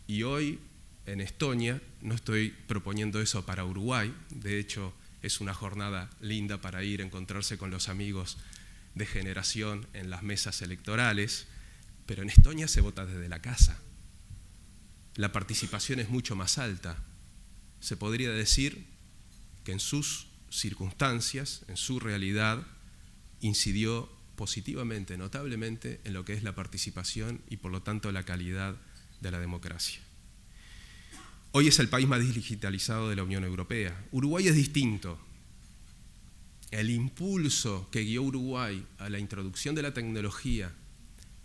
Y hoy en Estonia, no estoy proponiendo eso para Uruguay, de hecho es una jornada linda para ir a encontrarse con los amigos de generación en las mesas electorales, pero en Estonia se vota desde la casa. La participación es mucho más alta. Se podría decir que en sus circunstancias, en su realidad, incidió positivamente, notablemente, en lo que es la participación y por lo tanto la calidad de la democracia. Hoy es el país más digitalizado de la Unión Europea. Uruguay es distinto. El impulso que guió Uruguay a la introducción de la tecnología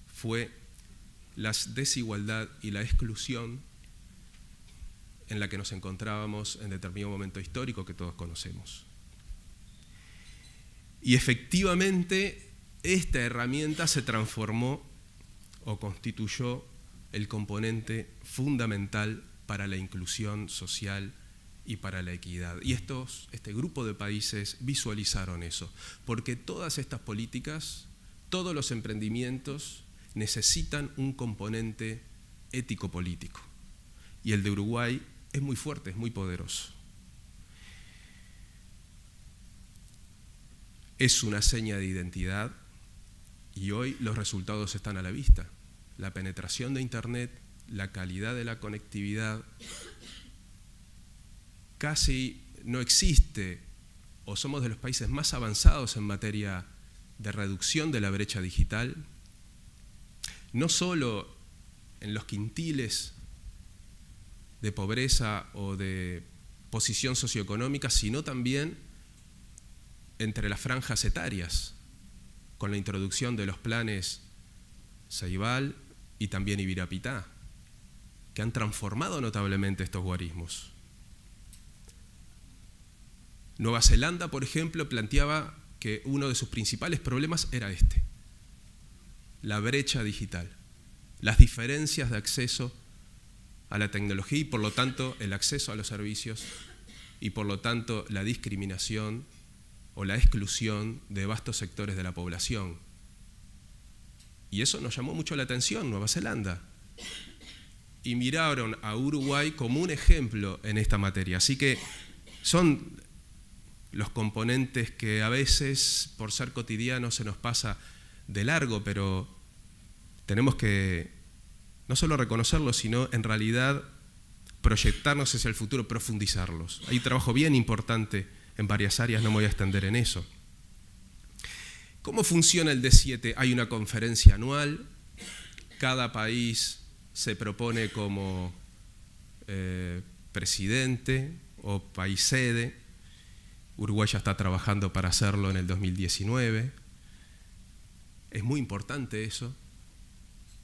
fue la desigualdad y la exclusión en la que nos encontrábamos en determinado momento histórico que todos conocemos. Y efectivamente esta herramienta se transformó o constituyó el componente fundamental para la inclusión social y para la equidad. Y este grupo de países visualizaron eso, porque todas estas políticas, todos los emprendimientos necesitan un componente ético-político. Y el de Uruguay es muy fuerte, es muy poderoso. Es una seña de identidad y hoy los resultados están a la vista. La penetración de Internet, la calidad de la conectividad, casi no existe, o somos de los países más avanzados en materia de reducción de la brecha digital, no solo en los quintiles de pobreza o de posición socioeconómica, sino también entre las franjas etarias, con la introducción de los planes Ceibal y también Ibirapitá, que han transformado notablemente estos guarismos. Nueva Zelanda, por ejemplo, planteaba que uno de sus principales problemas era la brecha digital, las diferencias de acceso a la tecnología y por lo tanto el acceso a los servicios y por lo tanto la discriminación o la exclusión de vastos sectores de la población. Y eso nos llamó mucho la atención, Nueva Zelanda. Y miraron a Uruguay como un ejemplo en esta materia. Así que son los componentes que a veces, por ser cotidianos, se nos pasa de largo, pero tenemos que no solo reconocerlos, sino en realidad proyectarnos hacia el futuro, profundizarlos. Hay un trabajo bien importante en varias áreas, no me voy a extender en eso. ¿Cómo funciona el D7? Hay una conferencia anual, cada país se propone como presidente o país sede, Uruguay ya está trabajando para hacerlo en el 2019. Es muy importante eso,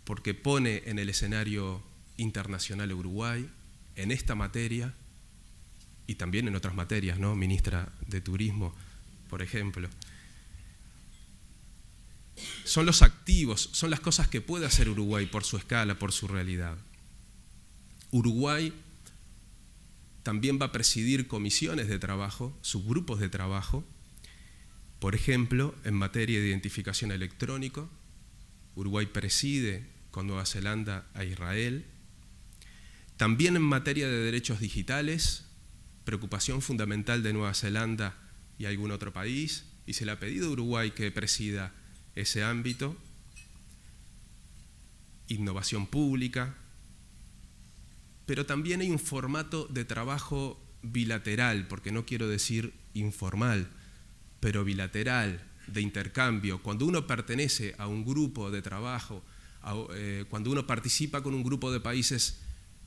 porque pone en el escenario internacional a Uruguay en esta materia y también en otras materias, ¿no? Ministra de Turismo, por ejemplo. Son los activos, son las cosas que puede hacer Uruguay por su escala, por su realidad. Uruguay también va a presidir comisiones de trabajo, subgrupos de trabajo, por ejemplo, en materia de identificación electrónica. Uruguay preside con Nueva Zelanda a Israel. También en materia de derechos digitales, preocupación fundamental de Nueva Zelanda y algún otro país, y se le ha pedido a Uruguay que presida ese ámbito. Innovación pública, pero también hay un formato de trabajo bilateral, porque no quiero decir informal, pero bilateral, de intercambio. Cuando uno pertenece a un grupo de trabajo, cuando uno participa con un grupo de países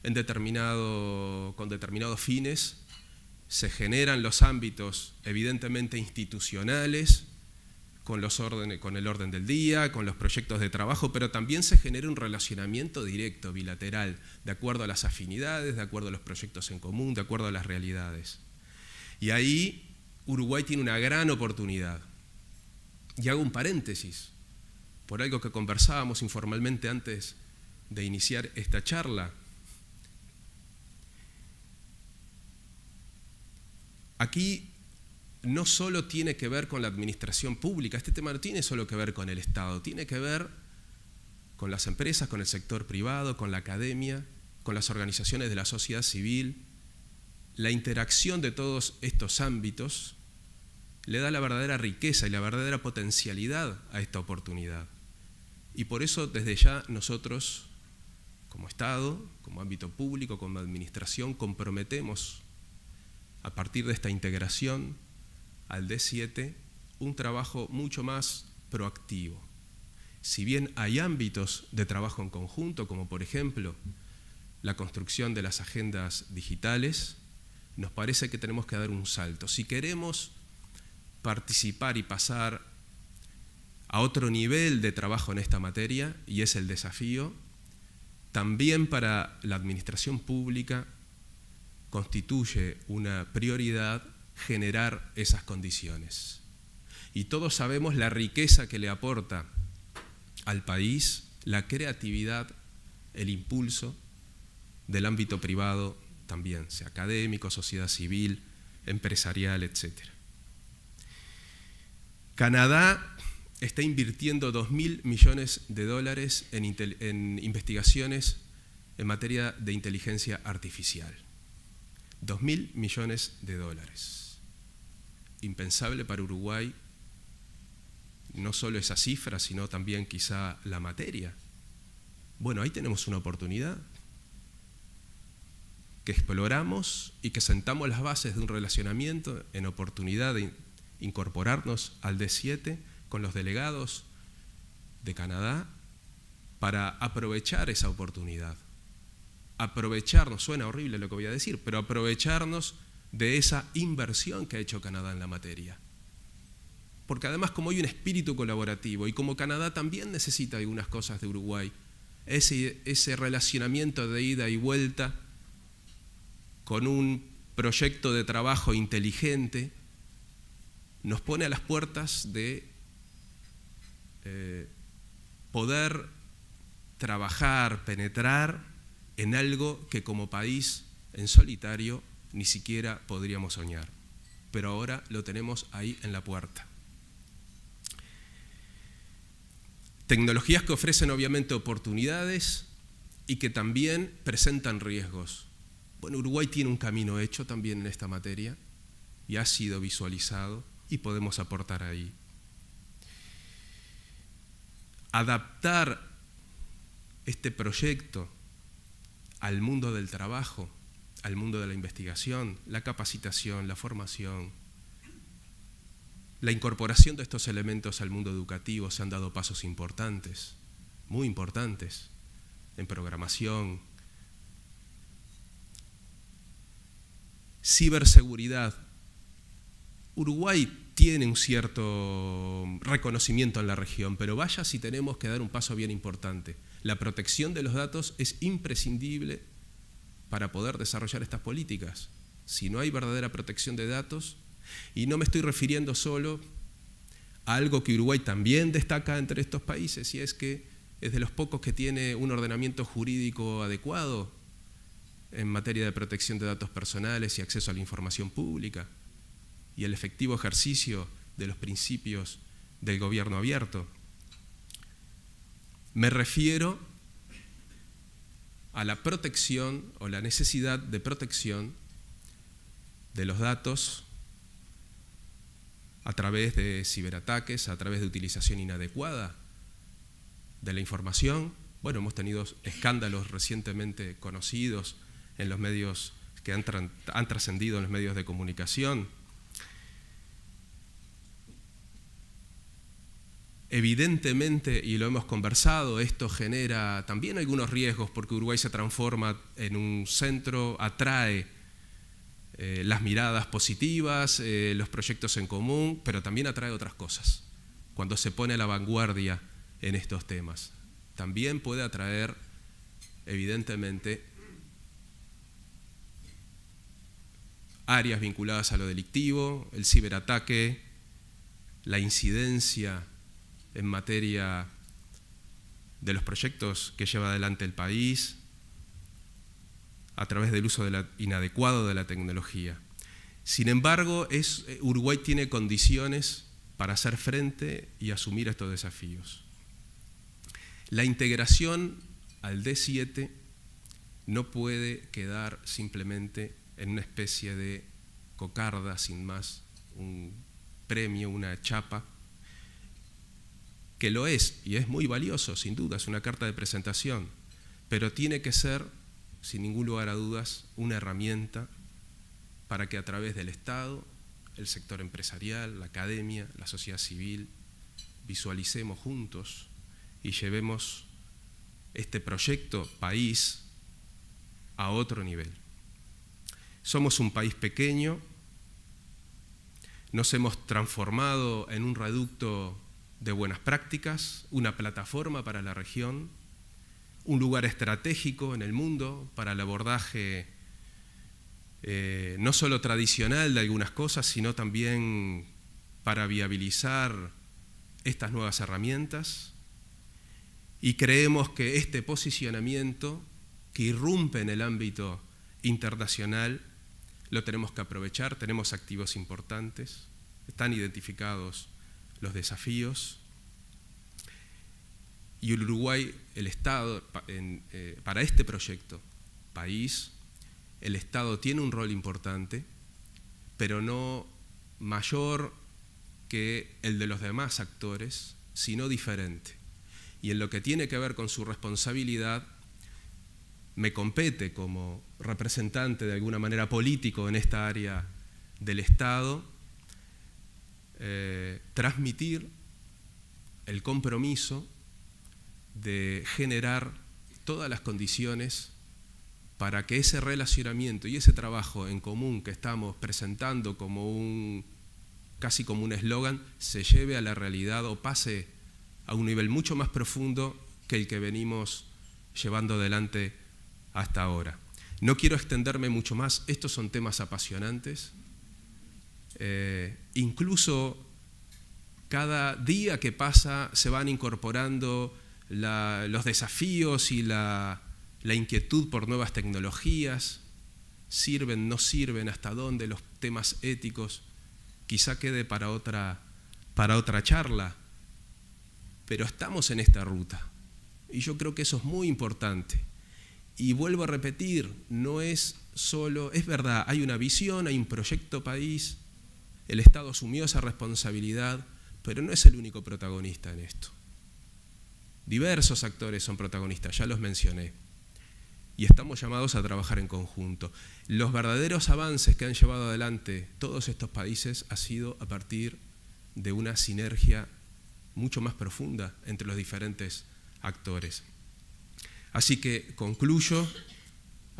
con determinados fines, se generan los ámbitos evidentemente institucionales, con el orden del día, con los proyectos de trabajo, pero también se genera un relacionamiento directo, bilateral, de acuerdo a las afinidades, de acuerdo a los proyectos en común, de acuerdo a las realidades. Y ahí Uruguay tiene una gran oportunidad. Y hago un paréntesis, por algo que conversábamos informalmente antes de iniciar esta charla. Aquí no solo tiene que ver con la administración pública, este tema no tiene solo que ver con el Estado, tiene que ver con las empresas, con el sector privado, con la academia, con las organizaciones de la sociedad civil. La interacción de todos estos ámbitos le da la verdadera riqueza y la verdadera potencialidad a esta oportunidad. Y por eso desde ya nosotros, como Estado, como ámbito público, como administración, comprometemos a partir de esta integración al D7 un trabajo mucho más proactivo. Si bien hay ámbitos de trabajo en conjunto, como por ejemplo la construcción de las agendas digitales, nos parece que tenemos que dar un salto. Si queremos participar y pasar a otro nivel de trabajo en esta materia, y es el desafío, también para la administración pública constituye una prioridad generar esas condiciones. Y todos sabemos la riqueza que le aporta al país la creatividad, el impulso del ámbito privado también, sea académico, sociedad civil, empresarial, etc. Canadá está invirtiendo $2.000 millones en investigaciones en materia de inteligencia artificial. $2.000 millones. Impensable para Uruguay, no solo esa cifra, sino también quizá la materia. Bueno, ahí tenemos una oportunidad que exploramos y que sentamos las bases de un relacionamiento en oportunidad de incorporarnos al D7 con los delegados de Canadá para aprovechar esa oportunidad. Aprovecharnos, suena horrible lo que voy a decir, pero aprovecharnos de esa inversión que ha hecho Canadá en la materia. Porque además, como hay un espíritu colaborativo y como Canadá también necesita algunas cosas de Uruguay, ese relacionamiento de ida y vuelta con un proyecto de trabajo inteligente nos pone a las puertas de poder trabajar, penetrar en algo que como país en solitario ni siquiera podríamos soñar. Pero ahora lo tenemos ahí en la puerta. Tecnologías que ofrecen obviamente oportunidades y que también presentan riesgos. Bueno, Uruguay tiene un camino hecho también en esta materia y ha sido visualizado y podemos aportar ahí. Adaptar este proyecto al mundo del trabajo, al mundo de la investigación, la capacitación, la formación, la incorporación de estos elementos al mundo educativo. Se han dado pasos importantes, muy importantes, en programación. Ciberseguridad. Uruguay tiene un cierto reconocimiento en la región, pero vaya si tenemos que dar un paso bien importante. La protección de los datos es imprescindible para poder desarrollar estas políticas. Si no hay verdadera protección de datos, y no me estoy refiriendo solo a algo que Uruguay también destaca entre estos países, y es que es de los pocos que tiene un ordenamiento jurídico adecuado en materia de protección de datos personales y acceso a la información pública, y el efectivo ejercicio de los principios del gobierno abierto. Me refiero a la protección o la necesidad de protección de los datos a través de ciberataques, a través de utilización inadecuada de la información. Bueno, hemos tenido escándalos recientemente conocidos en los medios que han trascendido en los medios de comunicación. Evidentemente, y lo hemos conversado, esto genera también algunos riesgos porque Uruguay se transforma en un centro, atrae las miradas positivas, los proyectos en común, pero también atrae otras cosas. Cuando se pone a la vanguardia en estos temas, también puede atraer, evidentemente, áreas vinculadas a lo delictivo, el ciberataque, la incidencia en materia de los proyectos que lleva adelante el país a través del uso inadecuado de la tecnología. Sin embargo, Uruguay tiene condiciones para hacer frente y asumir estos desafíos. La integración al D7 no puede quedar simplemente en una especie de cocarda sin más, un premio, una chapa, que lo es, y es muy valioso, sin duda, es una carta de presentación, pero tiene que ser, sin ningún lugar a dudas, una herramienta para que a través del Estado, el sector empresarial, la academia, la sociedad civil, visualicemos juntos y llevemos este proyecto país a otro nivel. Somos un país pequeño, nos hemos transformado en un reducto de buenas prácticas, una plataforma para la región, un lugar estratégico en el mundo para el abordaje no solo tradicional de algunas cosas, sino también para viabilizar estas nuevas herramientas. Y creemos que este posicionamiento que irrumpe en el ámbito internacional lo tenemos que aprovechar, tenemos activos importantes, están identificados los desafíos, y el Uruguay, el Estado, para este proyecto país, el Estado tiene un rol importante, pero no mayor que el de los demás actores, sino diferente. Y en lo que tiene que ver con su responsabilidad, me compete como representante de alguna manera político en esta área del Estado, transmitir el compromiso de generar todas las condiciones para que ese relacionamiento y ese trabajo en común que estamos presentando como casi como un eslogan, se lleve a la realidad o pase a un nivel mucho más profundo que el que venimos llevando adelante hasta ahora. No quiero extenderme mucho más, estos son temas apasionantes. Incluso cada día que pasa se van incorporando los desafíos y la inquietud por nuevas tecnologías, sirven, no sirven, hasta dónde, los temas éticos, quizá quede para otra charla, pero estamos en esta ruta y yo creo que eso es muy importante. Y vuelvo a repetir, no es solo, es verdad, hay una visión, hay un proyecto país, el Estado asumió esa responsabilidad, pero no es el único protagonista en esto. Diversos actores son protagonistas, ya los mencioné, y estamos llamados a trabajar en conjunto. Los verdaderos avances que han llevado adelante todos estos países ha sido a partir de una sinergia mucho más profunda entre los diferentes actores. Así que concluyo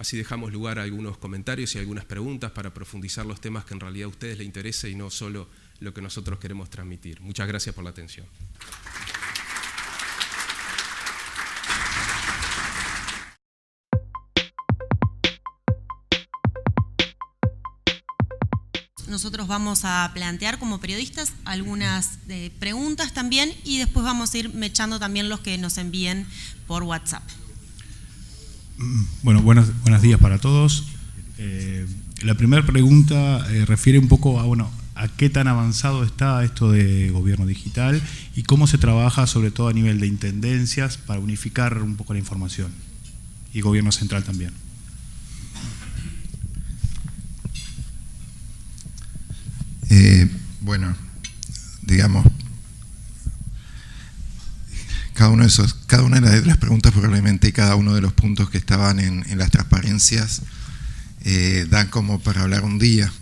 Así dejamos lugar a algunos comentarios y algunas preguntas para profundizar los temas que en realidad a ustedes les interesa y no solo lo que nosotros queremos transmitir. Muchas gracias por la atención. Nosotros vamos a plantear como periodistas algunas preguntas también y después vamos a ir mechando también los que nos envíen por WhatsApp. Bueno, buenos días para todos. La primera pregunta refiere un poco a qué tan avanzado está esto de gobierno digital y cómo se trabaja sobre todo a nivel de intendencias para unificar un poco la información y gobierno central también. Bueno, digamos, cada una de las preguntas probablemente cada uno de los puntos que estaban en las transparencias dan como para hablar un día.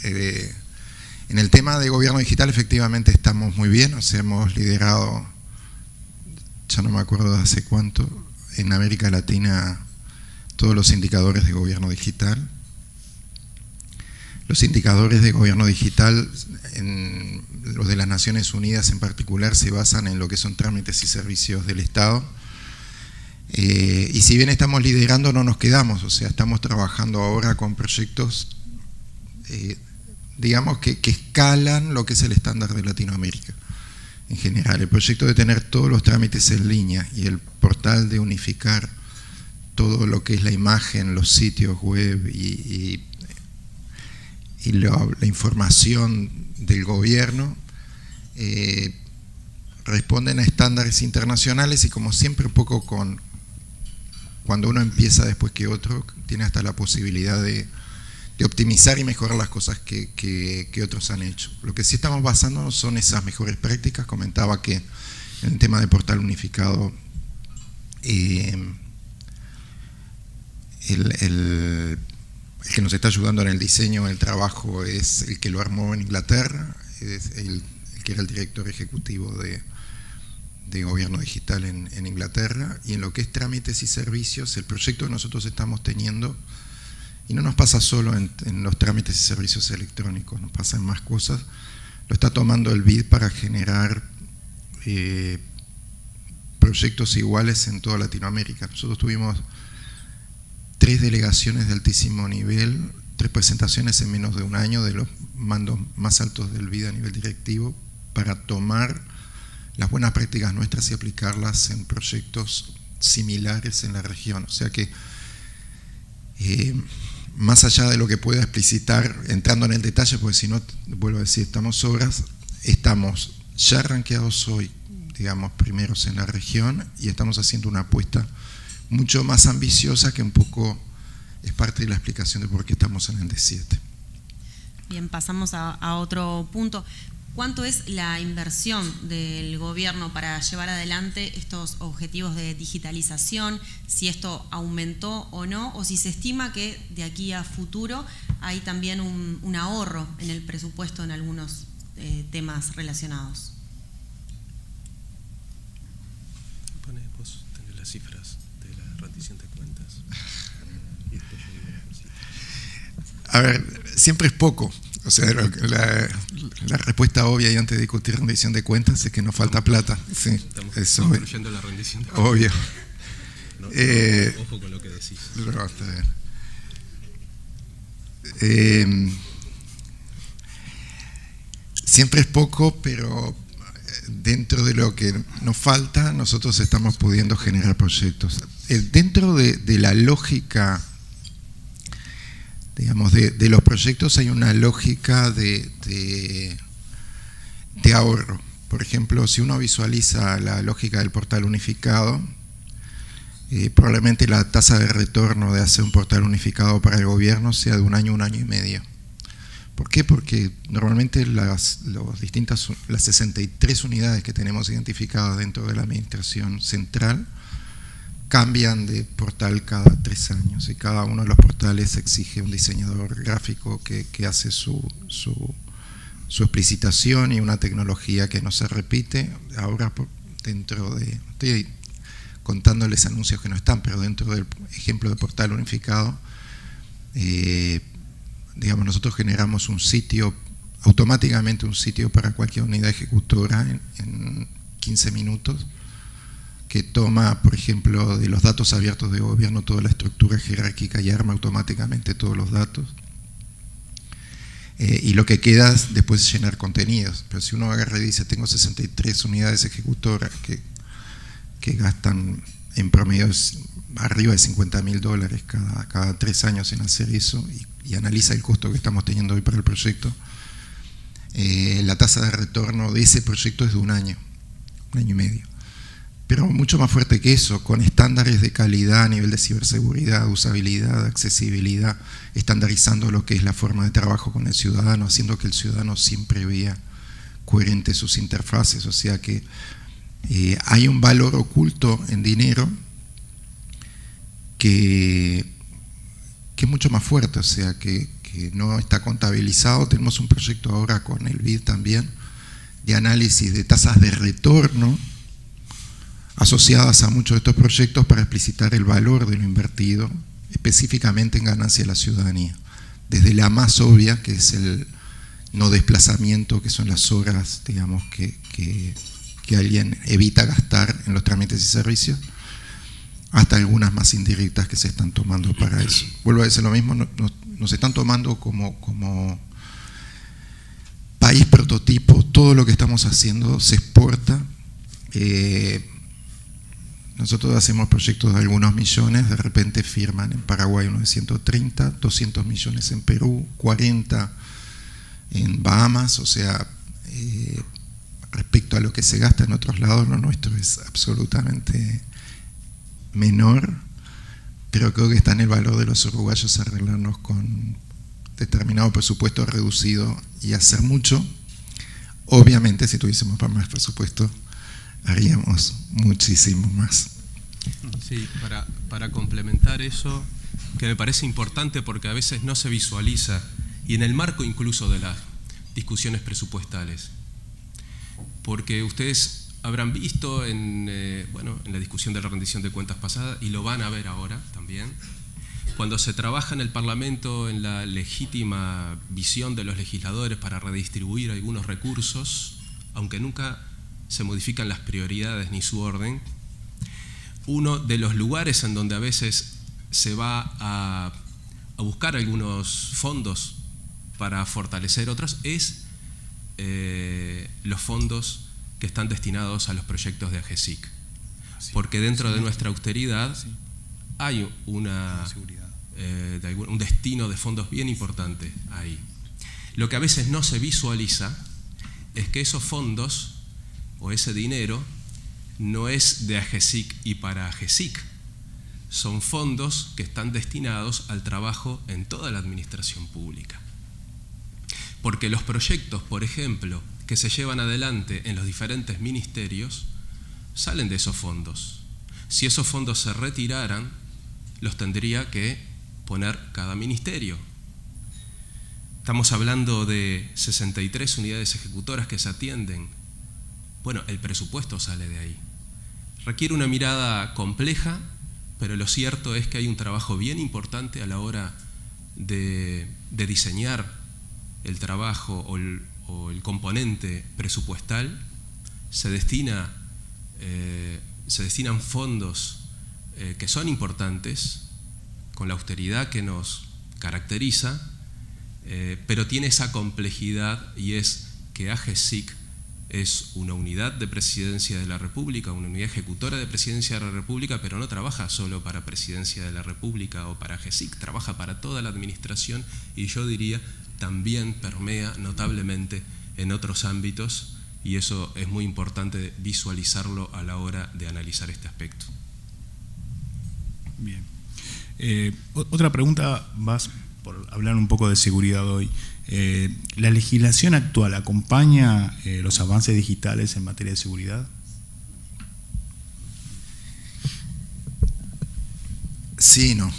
En el tema de gobierno digital efectivamente estamos muy bien, o sea, hemos liderado, ya no me acuerdo de hace cuánto, en América Latina todos los indicadores de gobierno digital. Los indicadores de gobierno digital, en los de las Naciones Unidas en particular, se basan en lo que son trámites y servicios del Estado. Y si bien estamos liderando, no nos quedamos, o sea, estamos trabajando ahora con proyectos, digamos, que escalan lo que es el estándar de Latinoamérica en general. El proyecto de tener todos los trámites en línea y el portal de unificar todo lo que es la imagen, los sitios web y la información del gobierno responden a estándares internacionales y como siempre un poco cuando uno empieza después que otro, tiene hasta la posibilidad de optimizar y mejorar las cosas que otros han hecho. Lo que sí estamos basándonos son esas mejores prácticas. Comentaba que en el tema de portal unificado el que nos está ayudando en el diseño del trabajo es el que lo armó en Inglaterra, es el que era el director ejecutivo de gobierno digital en Inglaterra, y en lo que es trámites y servicios, el proyecto que nosotros estamos teniendo, y no nos pasa solo en los trámites y servicios electrónicos, nos pasa en más cosas, lo está tomando el BID para generar proyectos iguales en toda Latinoamérica. Nosotros tuvimos 3 delegaciones de altísimo nivel, 3 presentaciones en menos de un año de los mandos más altos del BID a nivel directivo para tomar las buenas prácticas nuestras y aplicarlas en proyectos similares en la región. O sea que, más allá de lo que pueda explicitar, entrando en el detalle, porque si no, vuelvo a decir, estamos ya rankeados hoy, digamos, primeros en la región y estamos haciendo una apuesta mucho más ambiciosa que un poco es parte de la explicación de por qué estamos en el D7. Bien, pasamos a otro punto. ¿Cuánto es la inversión del gobierno para llevar adelante estos objetivos de digitalización? Si esto aumentó o no, o si se estima que de aquí a futuro hay también un ahorro en el presupuesto en algunos temas relacionados. Vos tenés las cifras de la rendición de cuentas. A ver, siempre es poco. O sea, la respuesta obvia y antes de discutir rendición de cuentas es que nos falta plata. Sí, estamos eso construyendo la rendición de cuentas. Obvio. No, ojo con lo que decís. No, está bien. Siempre es poco, pero dentro de lo que nos falta, nosotros estamos pudiendo generar proyectos. Dentro de la lógica, digamos, de los proyectos hay una lógica de ahorro. Por ejemplo, si uno visualiza la lógica del portal unificado, probablemente la tasa de retorno de hacer un portal unificado para el gobierno sea de un año y medio. ¿Por qué? Porque normalmente las 63 unidades que tenemos identificadas dentro de la administración central cambian de portal cada 3 años y cada uno de los portales exige un diseñador gráfico que hace su explicitación y una tecnología que no se repite. Ahora estoy contándoles anuncios que no están, pero dentro del ejemplo de portal unificado, digamos, nosotros generamos un sitio, automáticamente un sitio para cualquier unidad ejecutora en 15 minutos, que toma, por ejemplo, de los datos abiertos de gobierno toda la estructura jerárquica y arma automáticamente todos los datos. Y lo que queda después es llenar contenidos. Pero si uno agarra y dice, tengo 63 unidades ejecutoras que gastan en promedio arriba de $50.000 cada 3 años en hacer eso, y analiza el costo que estamos teniendo hoy para el proyecto, la tasa de retorno de ese proyecto es de un año y medio. Pero mucho más fuerte que eso, con estándares de calidad a nivel de ciberseguridad, usabilidad, accesibilidad, estandarizando lo que es la forma de trabajo con el ciudadano, haciendo que el ciudadano siempre vea coherentes sus interfaces. O sea que hay un valor oculto en dinero que es mucho más fuerte, o sea que no está contabilizado. Tenemos un proyecto ahora con el BID también, de análisis de tasas de retorno asociadas a muchos de estos proyectos para explicitar el valor de lo invertido, específicamente en ganancia de la ciudadanía. Desde la más obvia, que es el no desplazamiento, que son las horas, digamos, que alguien evita gastar en los trámites y servicios, hasta algunas más indirectas que se están tomando para eso. Vuelvo a decir lo mismo, nos están tomando como país prototipo. Todo lo que estamos haciendo se exporta. Nosotros hacemos proyectos de algunos millones, de repente firman en Paraguay uno de 130, 200 millones en Perú, 40 en Bahamas. O sea, respecto a lo que se gasta en otros lados, lo nuestro es absolutamente menor, pero creo que está en el valor de los uruguayos arreglarnos con determinado presupuesto reducido y hacer mucho. Obviamente, si tuviésemos más presupuesto, haríamos muchísimo más. Sí, para complementar eso, que me parece importante porque a veces no se visualiza, y en el marco incluso de las discusiones presupuestales, porque ustedes habrán visto en la discusión de la rendición de cuentas pasada, y lo van a ver ahora también, cuando se trabaja en el Parlamento en la legítima visión de los legisladores para redistribuir algunos recursos, aunque nunca se modifican las prioridades ni su orden, uno de los lugares en donde a veces se va a buscar algunos fondos para fortalecer otros es los fondos que están destinados a los proyectos de AGESIC. Porque dentro de nuestra austeridad hay un destino de fondos bien importante ahí. Lo que a veces no se visualiza es que esos fondos o ese dinero no es de AGESIC y para AGESIC. Son fondos que están destinados al trabajo en toda la administración pública. Porque los proyectos, por ejemplo, que se llevan adelante en los diferentes ministerios, salen de esos fondos. Si esos fondos se retiraran, los tendría que poner cada ministerio. Estamos hablando de 63 unidades ejecutoras que se atienden. Bueno, el presupuesto sale de ahí. Requiere una mirada compleja, pero lo cierto es que hay un trabajo bien importante a la hora de diseñar el trabajo o el componente presupuestal. Se destinan fondos que son importantes, con la austeridad que nos caracteriza, pero tiene esa complejidad, y es que AGESIC es una unidad de Presidencia de la República, una unidad ejecutora de Presidencia de la República, pero no trabaja solo para Presidencia de la República o para AGESIC, trabaja para toda la administración, y yo diría también permea notablemente en otros ámbitos, y eso es muy importante visualizarlo a la hora de analizar este aspecto. Bien. Otra pregunta, vas por hablar un poco de seguridad hoy. ¿La legislación actual acompaña los avances digitales en materia de seguridad? Sí, no.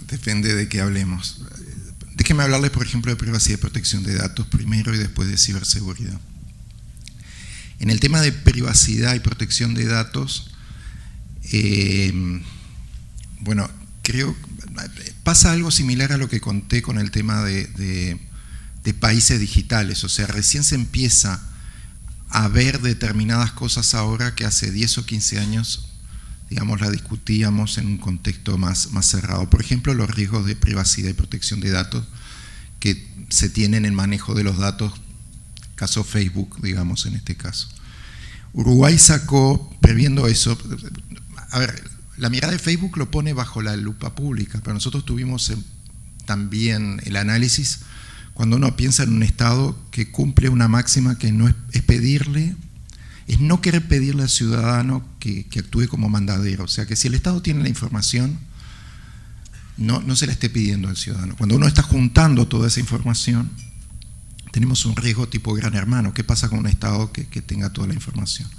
Depende de qué hablemos. Déjenme hablarles, por ejemplo, de privacidad y protección de datos primero y después de ciberseguridad. En el tema de privacidad y protección de datos, Bueno, creo pasa algo similar a lo que conté con el tema de países digitales, o sea, recién se empieza a ver determinadas cosas ahora que hace 10 o 15 años, digamos, la discutíamos en un contexto más cerrado. Por ejemplo, los riesgos de privacidad y protección de datos que se tienen en el manejo de los datos, caso Facebook, digamos, en este caso. Uruguay sacó, previendo eso, a ver, la mirada de Facebook lo pone bajo la lupa pública, pero nosotros tuvimos también el análisis cuando uno piensa en un Estado que cumple una máxima que no es pedirle, es no querer pedirle al ciudadano que actúe como mandadero. O sea, que si el Estado tiene la información, no se la esté pidiendo al ciudadano. Cuando uno está juntando toda esa información, tenemos un riesgo tipo Gran Hermano. ¿Qué pasa con un Estado que tenga toda la información?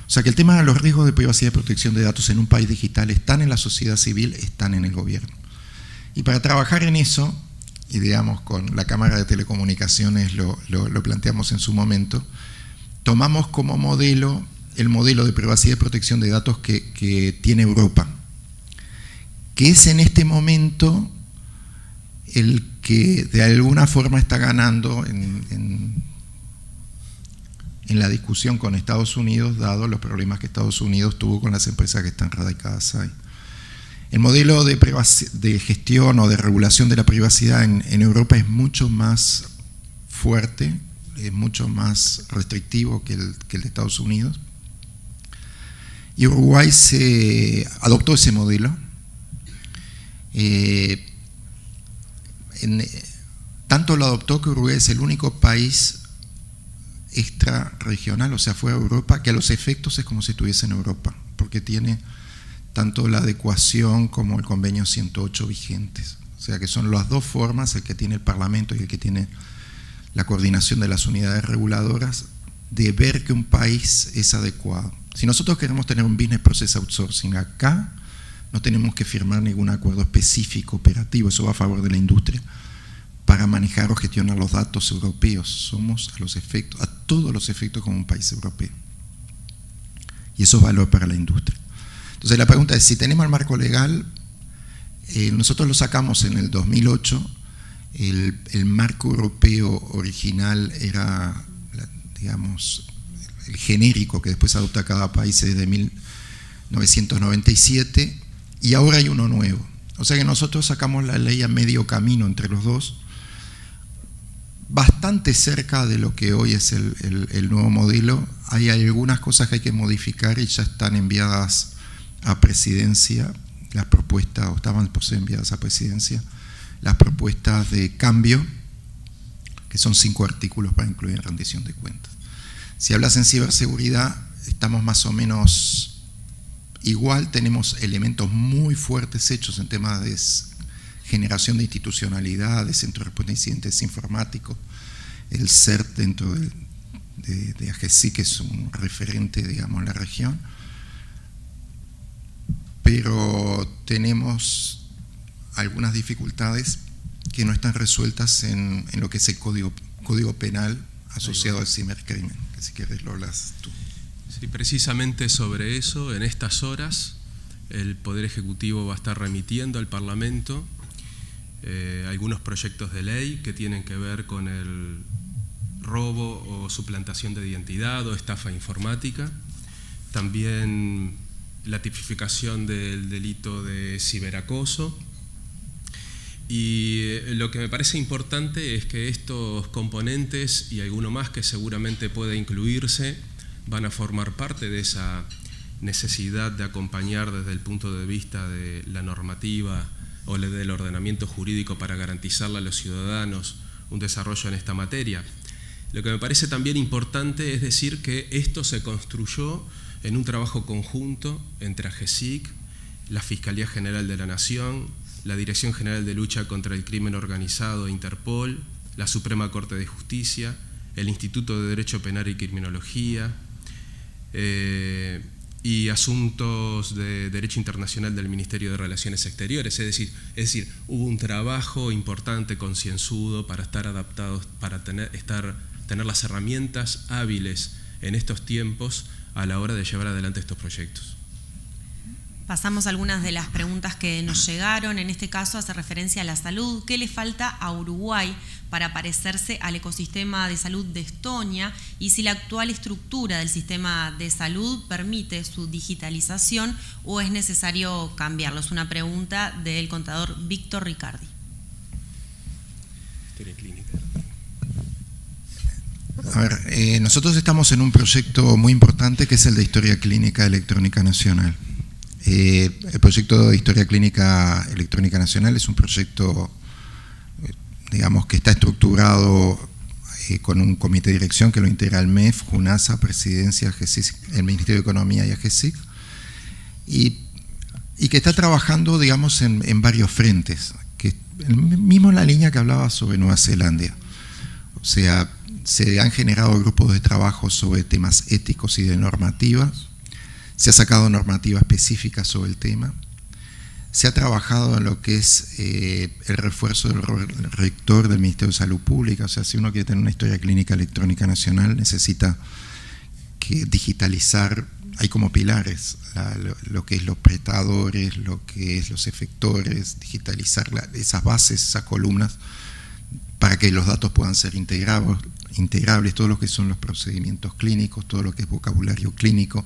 O sea, que el tema de los riesgos de privacidad y protección de datos en un país digital están en la sociedad civil, están en el gobierno. Y para trabajar en eso, y digamos con la Cámara de Telecomunicaciones lo planteamos en su momento, tomamos como modelo el modelo de privacidad y protección de datos que tiene Europa, que es en este momento el que de alguna forma está ganando en la discusión con Estados Unidos, dado los problemas que Estados Unidos tuvo con las empresas que están radicadas ahí. El modelo de gestión o de regulación de la privacidad en Europa es mucho más fuerte, es mucho más restrictivo que el de Estados Unidos. Y Uruguay adoptó ese modelo. Tanto lo adoptó que Uruguay es el único país extrarregional, o sea, fuera de Europa, que a los efectos es como si estuviese en Europa, porque tiene tanto la adecuación como el convenio 108 vigentes. O sea que son las dos formas, el que tiene el Parlamento y el que tiene la coordinación de las unidades reguladoras, de ver que un país es adecuado. Si nosotros queremos tener un business process outsourcing acá, no tenemos que firmar ningún acuerdo específico operativo, eso va a favor de la industria, para manejar o gestionar los datos europeos. Somos a todos los efectos como un país europeo. Y eso es valor para la industria. Entonces la pregunta es, si tenemos el marco legal, nosotros lo sacamos en el 2008, el marco europeo original era, digamos, el genérico que después adopta cada país desde 1997, y ahora hay uno nuevo. O sea que nosotros sacamos la ley a medio camino entre los dos, bastante cerca de lo que hoy es el nuevo modelo. Hay algunas cosas que hay que modificar y ya están enviadas a presidencia, las propuestas, o estaban por ser enviadas a presidencia, las propuestas de cambio, que son 5 artículos para incluir en rendición de cuentas. Si hablas en ciberseguridad, estamos más o menos igual, tenemos elementos muy fuertes hechos en temas de generación de institucionalidad, de centro de respuesta a incidentes informáticos, el CERT dentro de AGESI, que es un referente, digamos, en la región, pero tenemos algunas dificultades que no están resueltas en lo que es el código penal asociado al cibercrimen, que si quieres lo hablas tú. Sí, precisamente sobre eso, en estas horas, el Poder Ejecutivo va a estar remitiendo al Parlamento algunos proyectos de ley que tienen que ver con el robo o suplantación de identidad o estafa informática, también la tipificación del delito de ciberacoso. Y lo que me parece importante es que estos componentes y alguno más que seguramente pueda incluirse van a formar parte de esa necesidad de acompañar desde el punto de vista de la normativa o del ordenamiento jurídico para garantizarle a los ciudadanos un desarrollo en esta materia. Lo que me parece también importante es decir que esto se construyó en un trabajo conjunto entre AGESIC, la Fiscalía General de la Nación, la Dirección General de Lucha contra el Crimen Organizado, Interpol, la Suprema Corte de Justicia, el Instituto de Derecho Penal y Criminología, y asuntos de Derecho Internacional del Ministerio de Relaciones Exteriores. Es decir, hubo un trabajo importante, concienzudo, para estar adaptados, para tener las herramientas hábiles en estos tiempos a la hora de llevar adelante estos proyectos. Pasamos algunas de las preguntas que nos llegaron. En este caso hace referencia a la salud. ¿Qué le falta a Uruguay para parecerse al ecosistema de salud de Estonia? Y si la actual estructura del sistema de salud permite su digitalización o es necesario cambiarlo. Es una pregunta del contador Víctor Ricardi. Historia clínica. A ver, nosotros estamos en un proyecto muy importante que es el de Historia Clínica Electrónica Nacional. El proyecto de Historia Clínica Electrónica Nacional es un proyecto, digamos, que está estructurado con un comité de dirección que lo integra el MEF, JUNASA, Presidencia, AGESIC, el Ministerio de Economía y AGESIC, y que está trabajando, digamos, en varios frentes, que mismo en la línea que hablaba sobre Nueva Zelanda. O sea, se han generado grupos de trabajo sobre temas éticos y de normativas. Se ha sacado normativa específica sobre el tema. Se ha trabajado en lo que es el refuerzo del rol rector del Ministerio de Salud Pública. O sea, si uno quiere tener una historia clínica electrónica nacional, necesita que digitalizar. Hay como pilares lo que es los prestadores, lo que es los efectores, digitalizar esas bases, esas columnas, para que los datos puedan ser integrables, todo lo que son los procedimientos clínicos, todo lo que es vocabulario clínico.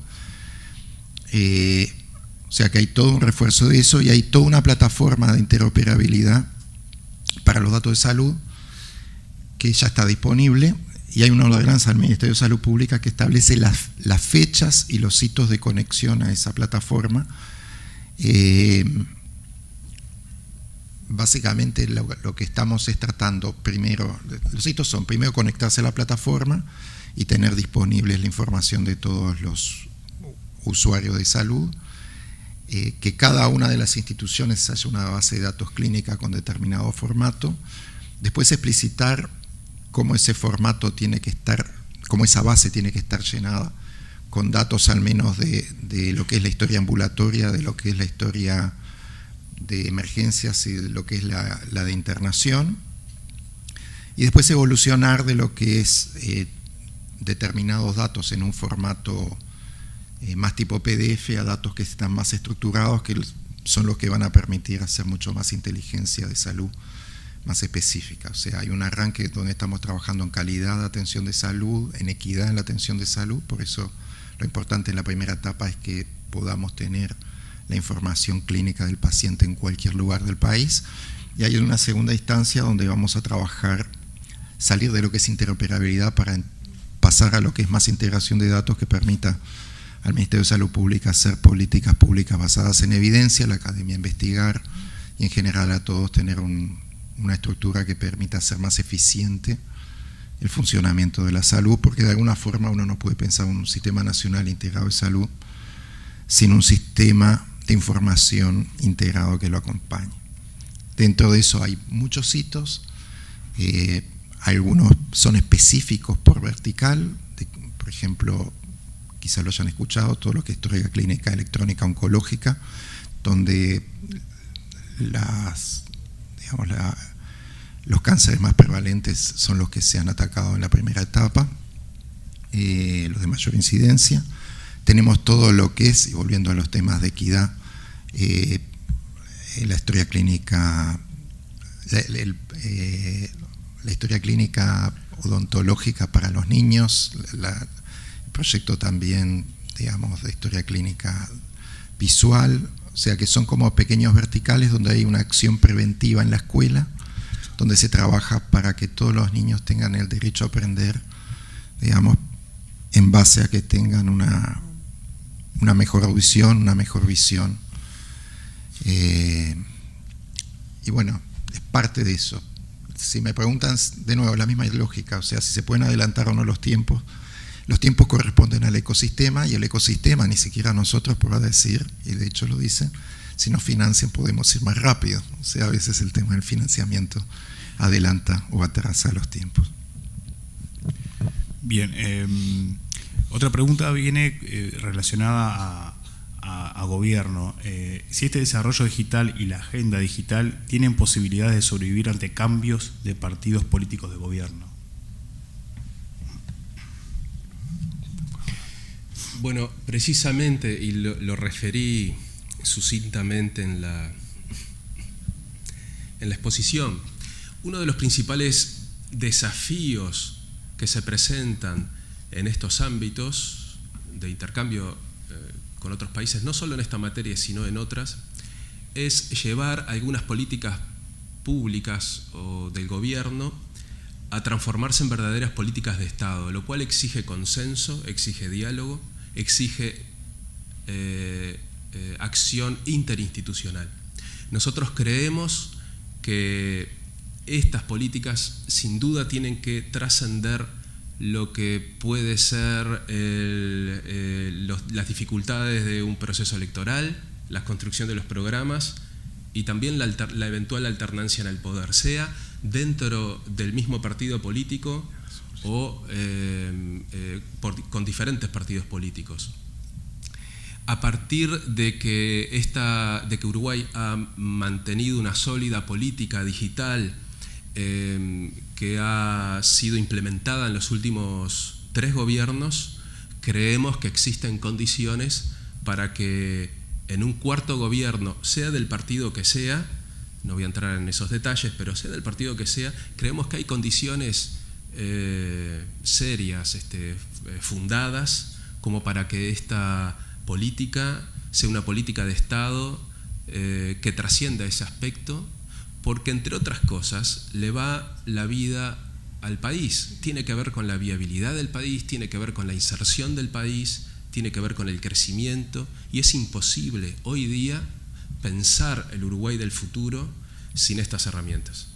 O sea que hay todo un refuerzo de eso y hay toda una plataforma de interoperabilidad para los datos de salud que ya está disponible y hay una ordenanza del Ministerio de Salud Pública que establece las fechas y los hitos de conexión a esa plataforma. Básicamente lo que estamos es tratando primero, los hitos son primero conectarse a la plataforma y tener disponible la información de todos los usuarios de salud, que cada una de las instituciones haya una base de datos clínica con determinado formato, después explicitar cómo ese formato tiene que estar, cómo esa base tiene que estar llenada con datos al menos de lo que es la historia ambulatoria, de lo que es la historia de emergencias y de lo que es la de internación, y después evolucionar de lo que es determinados datos en un formato más tipo PDF a datos que están más estructurados, que son los que van a permitir hacer mucho más inteligencia de salud más específica. O sea, hay un arranque donde estamos trabajando en calidad de atención de salud, en equidad en la atención de salud, por eso lo importante en la primera etapa es que podamos tener la información clínica del paciente en cualquier lugar del país, y hay una segunda instancia donde vamos a trabajar, salir de lo que es interoperabilidad para pasar a lo que es más integración de datos que permita al Ministerio de Salud Pública hacer políticas públicas basadas en evidencia, a la academia investigar y en general a todos tener una estructura que permita hacer más eficiente el funcionamiento de la salud, porque de alguna forma uno no puede pensar en un sistema nacional integrado de salud sin un sistema de información integrado que lo acompañe. Dentro de eso hay muchos hitos, algunos son específicos por vertical, por ejemplo, quizá lo hayan escuchado, todo lo que es historia clínica electrónica oncológica, donde los cánceres más prevalentes son los que se han atacado en la primera etapa, los de mayor incidencia. Tenemos todo lo que es, y volviendo a los temas de equidad, la historia clínica, la historia clínica odontológica para los niños, el proyecto también, digamos, de historia clínica visual, o sea que son como pequeños verticales donde hay una acción preventiva en la escuela, donde se trabaja para que todos los niños tengan el derecho a aprender, digamos, en base a que tengan una mejor audición, una mejor visión. Y bueno, es parte de eso. Si me preguntan, de nuevo, la misma lógica, o sea, si se pueden adelantar o no los tiempos corresponden al ecosistema, y el ecosistema ni siquiera nosotros podrá decir, y de hecho lo dicen, si nos financian podemos ir más rápido. O sea, a veces el tema del financiamiento adelanta o atrasa los tiempos. Bien, otra pregunta viene relacionada a gobierno. Si este desarrollo digital y la agenda digital tienen posibilidades de sobrevivir ante cambios de partidos políticos de gobierno. Bueno, precisamente, y lo referí sucintamente en la exposición. Uno de los principales desafíos que se presentan en estos ámbitos de intercambio con otros países, no solo en esta materia, sino en otras, es llevar algunas políticas públicas o del gobierno a transformarse en verdaderas políticas de Estado, lo cual exige consenso, exige diálogo, exige acción interinstitucional. Nosotros creemos que estas políticas sin duda tienen que trascender lo que puede ser las dificultades de un proceso electoral, la construcción de los programas y también la eventual alternancia en el poder, sea dentro del mismo partido político o con diferentes partidos políticos. A partir de que Uruguay ha mantenido una sólida política digital que ha sido implementada en los últimos 3 gobiernos, creemos que existen condiciones para que en un 4º gobierno, sea del partido que sea, no voy a entrar en esos detalles, pero sea del partido que sea, creemos que hay condiciones serias, fundadas, como para que esta política sea una política de Estado que trascienda ese aspecto, porque entre otras cosas le va la vida al país. Tiene que ver con la viabilidad del país, tiene que ver con la inserción del país, tiene que ver con el crecimiento, y es imposible hoy día pensar el Uruguay del futuro sin estas herramientas.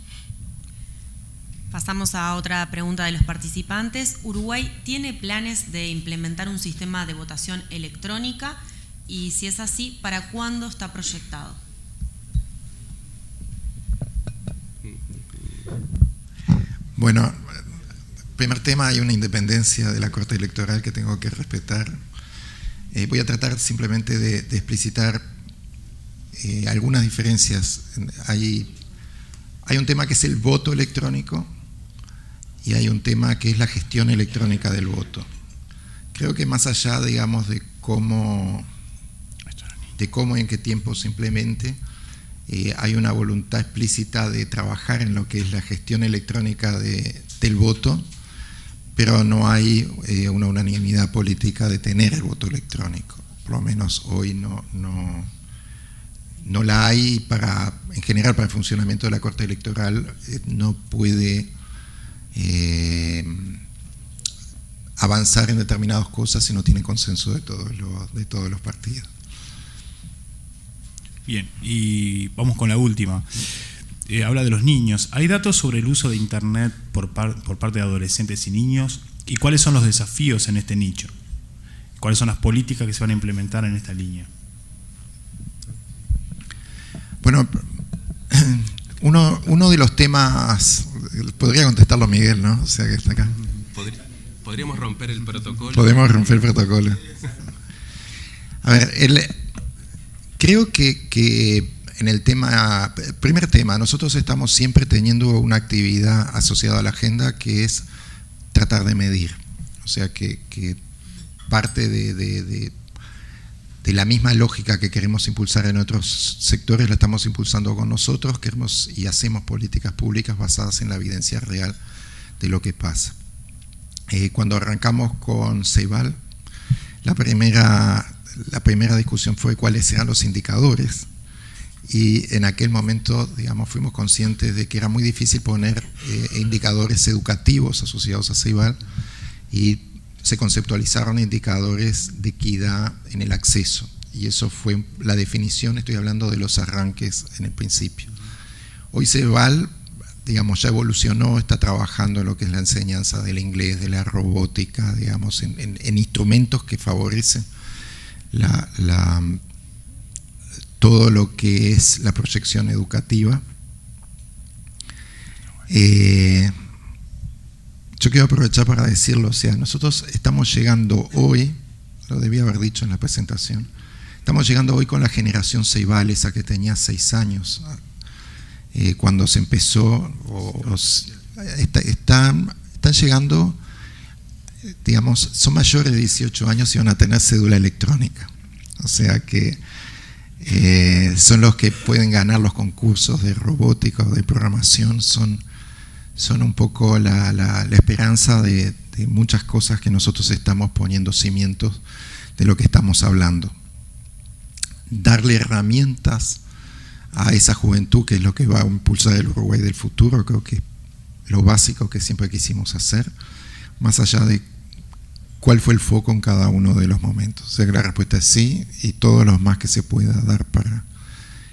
Pasamos a otra pregunta de los participantes. ¿Uruguay tiene planes de implementar un sistema de votación electrónica? Y si es así, ¿para cuándo está proyectado? Bueno, primer tema, hay una independencia de la Corte Electoral que tengo que respetar. Voy a tratar simplemente de explicitar algunas diferencias. Hay un tema que es el voto electrónico y hay un tema que es la gestión electrónica del voto. Creo que más allá, digamos, de cómo y en qué tiempo se implemente, hay una voluntad explícita de trabajar en lo que es la gestión electrónica del voto, pero no hay una unanimidad política de tener el voto electrónico. Por lo menos hoy no la hay. En general, para el funcionamiento de la Corte Electoral no puede avanzar en determinadas cosas si no tiene consenso de todos los partidos. Bien, y vamos con la última. Habla de los niños. ¿Hay datos sobre el uso de Internet por parte de adolescentes y niños? ¿Y cuáles son los desafíos en este nicho? ¿Cuáles son las políticas que se van a implementar en esta línea? Bueno, uno de los temas, podría contestarlo Miguel, ¿no? O sea, que está acá. ¿Podríamos romper el protocolo? Podemos romper el protocolo. A ver, creo que en el primer tema, nosotros estamos siempre teniendo una actividad asociada a la agenda que es tratar de medir. O sea, que parte de la misma lógica que queremos impulsar en otros sectores, la estamos impulsando con nosotros, queremos y hacemos políticas públicas basadas en la evidencia real de lo que pasa. Cuando arrancamos con Ceibal, la primera discusión fue cuáles eran los indicadores, y en aquel momento, digamos, fuimos conscientes de que era muy difícil poner indicadores educativos asociados a Ceibal, y se conceptualizaron indicadores de equidad en el acceso, y eso fue la definición. Estoy hablando de los arranques en el principio. Hoy Ceibal, digamos, ya evolucionó, está trabajando en lo que es la enseñanza del inglés, de la robótica, digamos, en instrumentos que favorecen todo lo que es la proyección educativa. Yo quiero aprovechar para decirlo, o sea, nosotros estamos llegando hoy, lo debía haber dicho en la presentación, estamos llegando hoy con la generación Ceibal, esa que tenía 6 años, cuando se empezó, están llegando, digamos, son mayores de 18 años y van a tener cédula electrónica. O sea que son los que pueden ganar los concursos de robótica o de programación, son un poco la esperanza de muchas cosas que nosotros estamos poniendo cimientos de lo que estamos hablando. Darle herramientas a esa juventud, que es lo que va a impulsar el Uruguay del futuro, creo que es lo básico que siempre quisimos hacer, más allá de cuál fue el foco en cada uno de los momentos. O sea que la respuesta es sí, y todos los más que se pueda dar para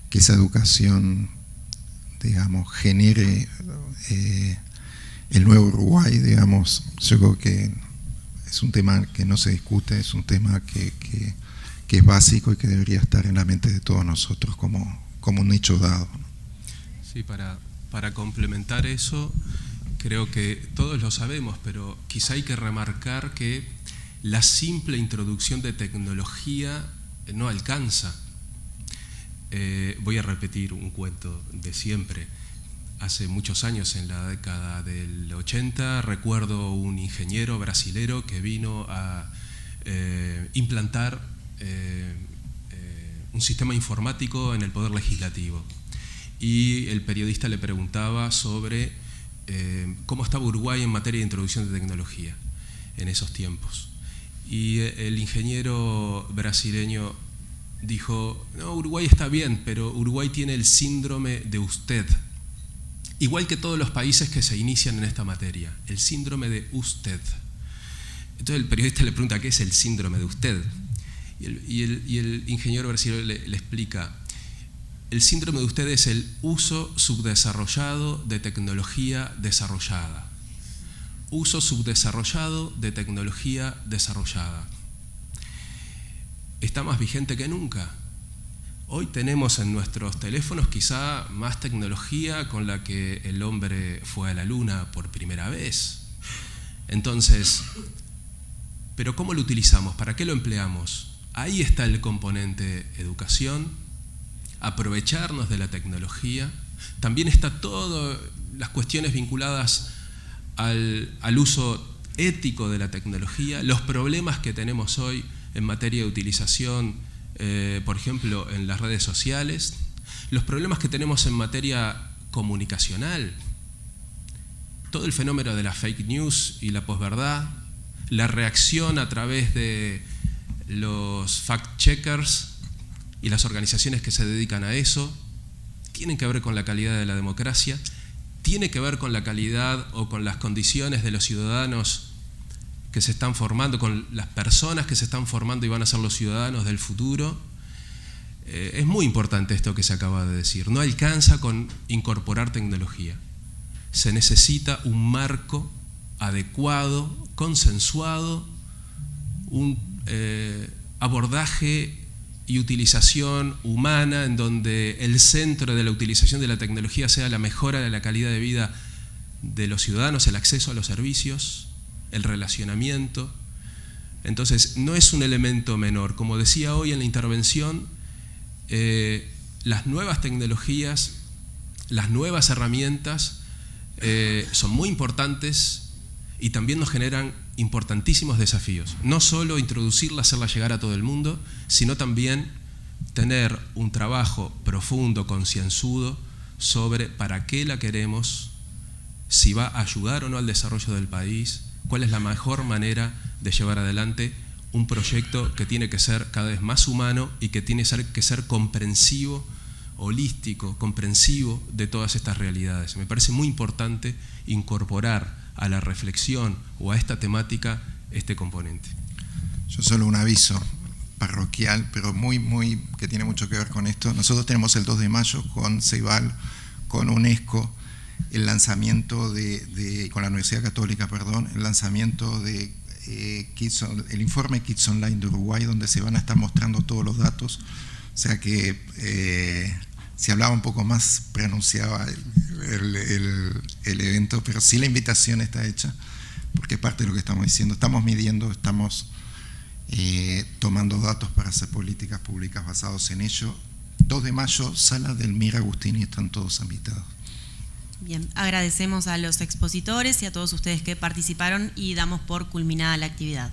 que esa educación, digamos, genere el nuevo Uruguay, digamos. Yo creo que es un tema que no se discute, es un tema que es básico y que debería estar en la mente de todos nosotros como un hecho dado. Sí, para complementar eso, creo que todos lo sabemos, pero quizá hay que remarcar que la simple introducción de tecnología no alcanza. Voy a repetir un cuento de siempre. Hace muchos años, en la década del 80, recuerdo un ingeniero brasilero que vino a implantar un sistema informático en el Poder Legislativo. Y el periodista le preguntaba sobre cómo estaba Uruguay en materia de introducción de tecnología en esos tiempos. Y el ingeniero brasileño dijo: no, Uruguay está bien, pero Uruguay tiene el síndrome de usted. Igual que todos los países que se inician en esta materia, el síndrome de usted. Entonces el periodista le pregunta: ¿qué es el síndrome de usted? Y el ingeniero brasileño le explica: el síndrome de usted es el uso subdesarrollado de tecnología desarrollada. Uso subdesarrollado de tecnología desarrollada. Está más vigente que nunca. Hoy tenemos en nuestros teléfonos quizá más tecnología con la que el hombre fue a la luna por primera vez. Entonces, ¿pero cómo lo utilizamos? ¿Para qué lo empleamos? Ahí está el componente educación, aprovecharnos de la tecnología. También está todas las cuestiones vinculadas al uso ético de la tecnología, los problemas que tenemos hoy en materia de utilización, por ejemplo, en las redes sociales, los problemas que tenemos en materia comunicacional, todo el fenómeno de la fake news y la posverdad, la reacción a través de los fact-checkers y las organizaciones que se dedican a eso, tienen que ver con la calidad de la democracia, tiene que ver con la calidad o con las condiciones de los ciudadanos que se están formando, con las personas que se están formando y van a ser los ciudadanos del futuro. Es muy importante esto que se acaba de decir. No alcanza con incorporar tecnología. Se necesita un marco adecuado, consensuado, un abordaje y utilización humana en donde el centro de la utilización de la tecnología sea la mejora de la calidad de vida de los ciudadanos, el acceso a los servicios, el relacionamiento. Entonces, no es un elemento menor. Como decía hoy en la intervención, las nuevas tecnologías, las nuevas herramientas son muy importantes y también nos generan importantísimos desafíos. No solo introducirla, hacerla llegar a todo el mundo, sino también tener un trabajo profundo, concienzudo, sobre para qué la queremos, si va a ayudar o no al desarrollo del país, cuál es la mejor manera de llevar adelante un proyecto que tiene que ser cada vez más humano y que tiene que ser comprensivo, holístico, comprensivo de todas estas realidades. Me parece muy importante incorporar a la reflexión o a esta temática este componente. Yo solo un aviso parroquial, pero muy que tiene mucho que ver con esto. Nosotros tenemos el 2 de mayo con CEIBAL, con UNESCO, el lanzamiento con la Universidad Católica, el lanzamiento de el informe Kids Online de Uruguay, donde se van a estar mostrando todos los datos. O sea que si hablaba un poco más, pronunciaba el evento, pero sí la invitación está hecha, porque parte de lo que estamos diciendo, estamos midiendo, estamos tomando datos para hacer políticas públicas basados en ello. 2 de mayo, sala del Mir Agustini, están todos invitados. Bien, agradecemos a los expositores y a todos ustedes que participaron y damos por culminada la actividad.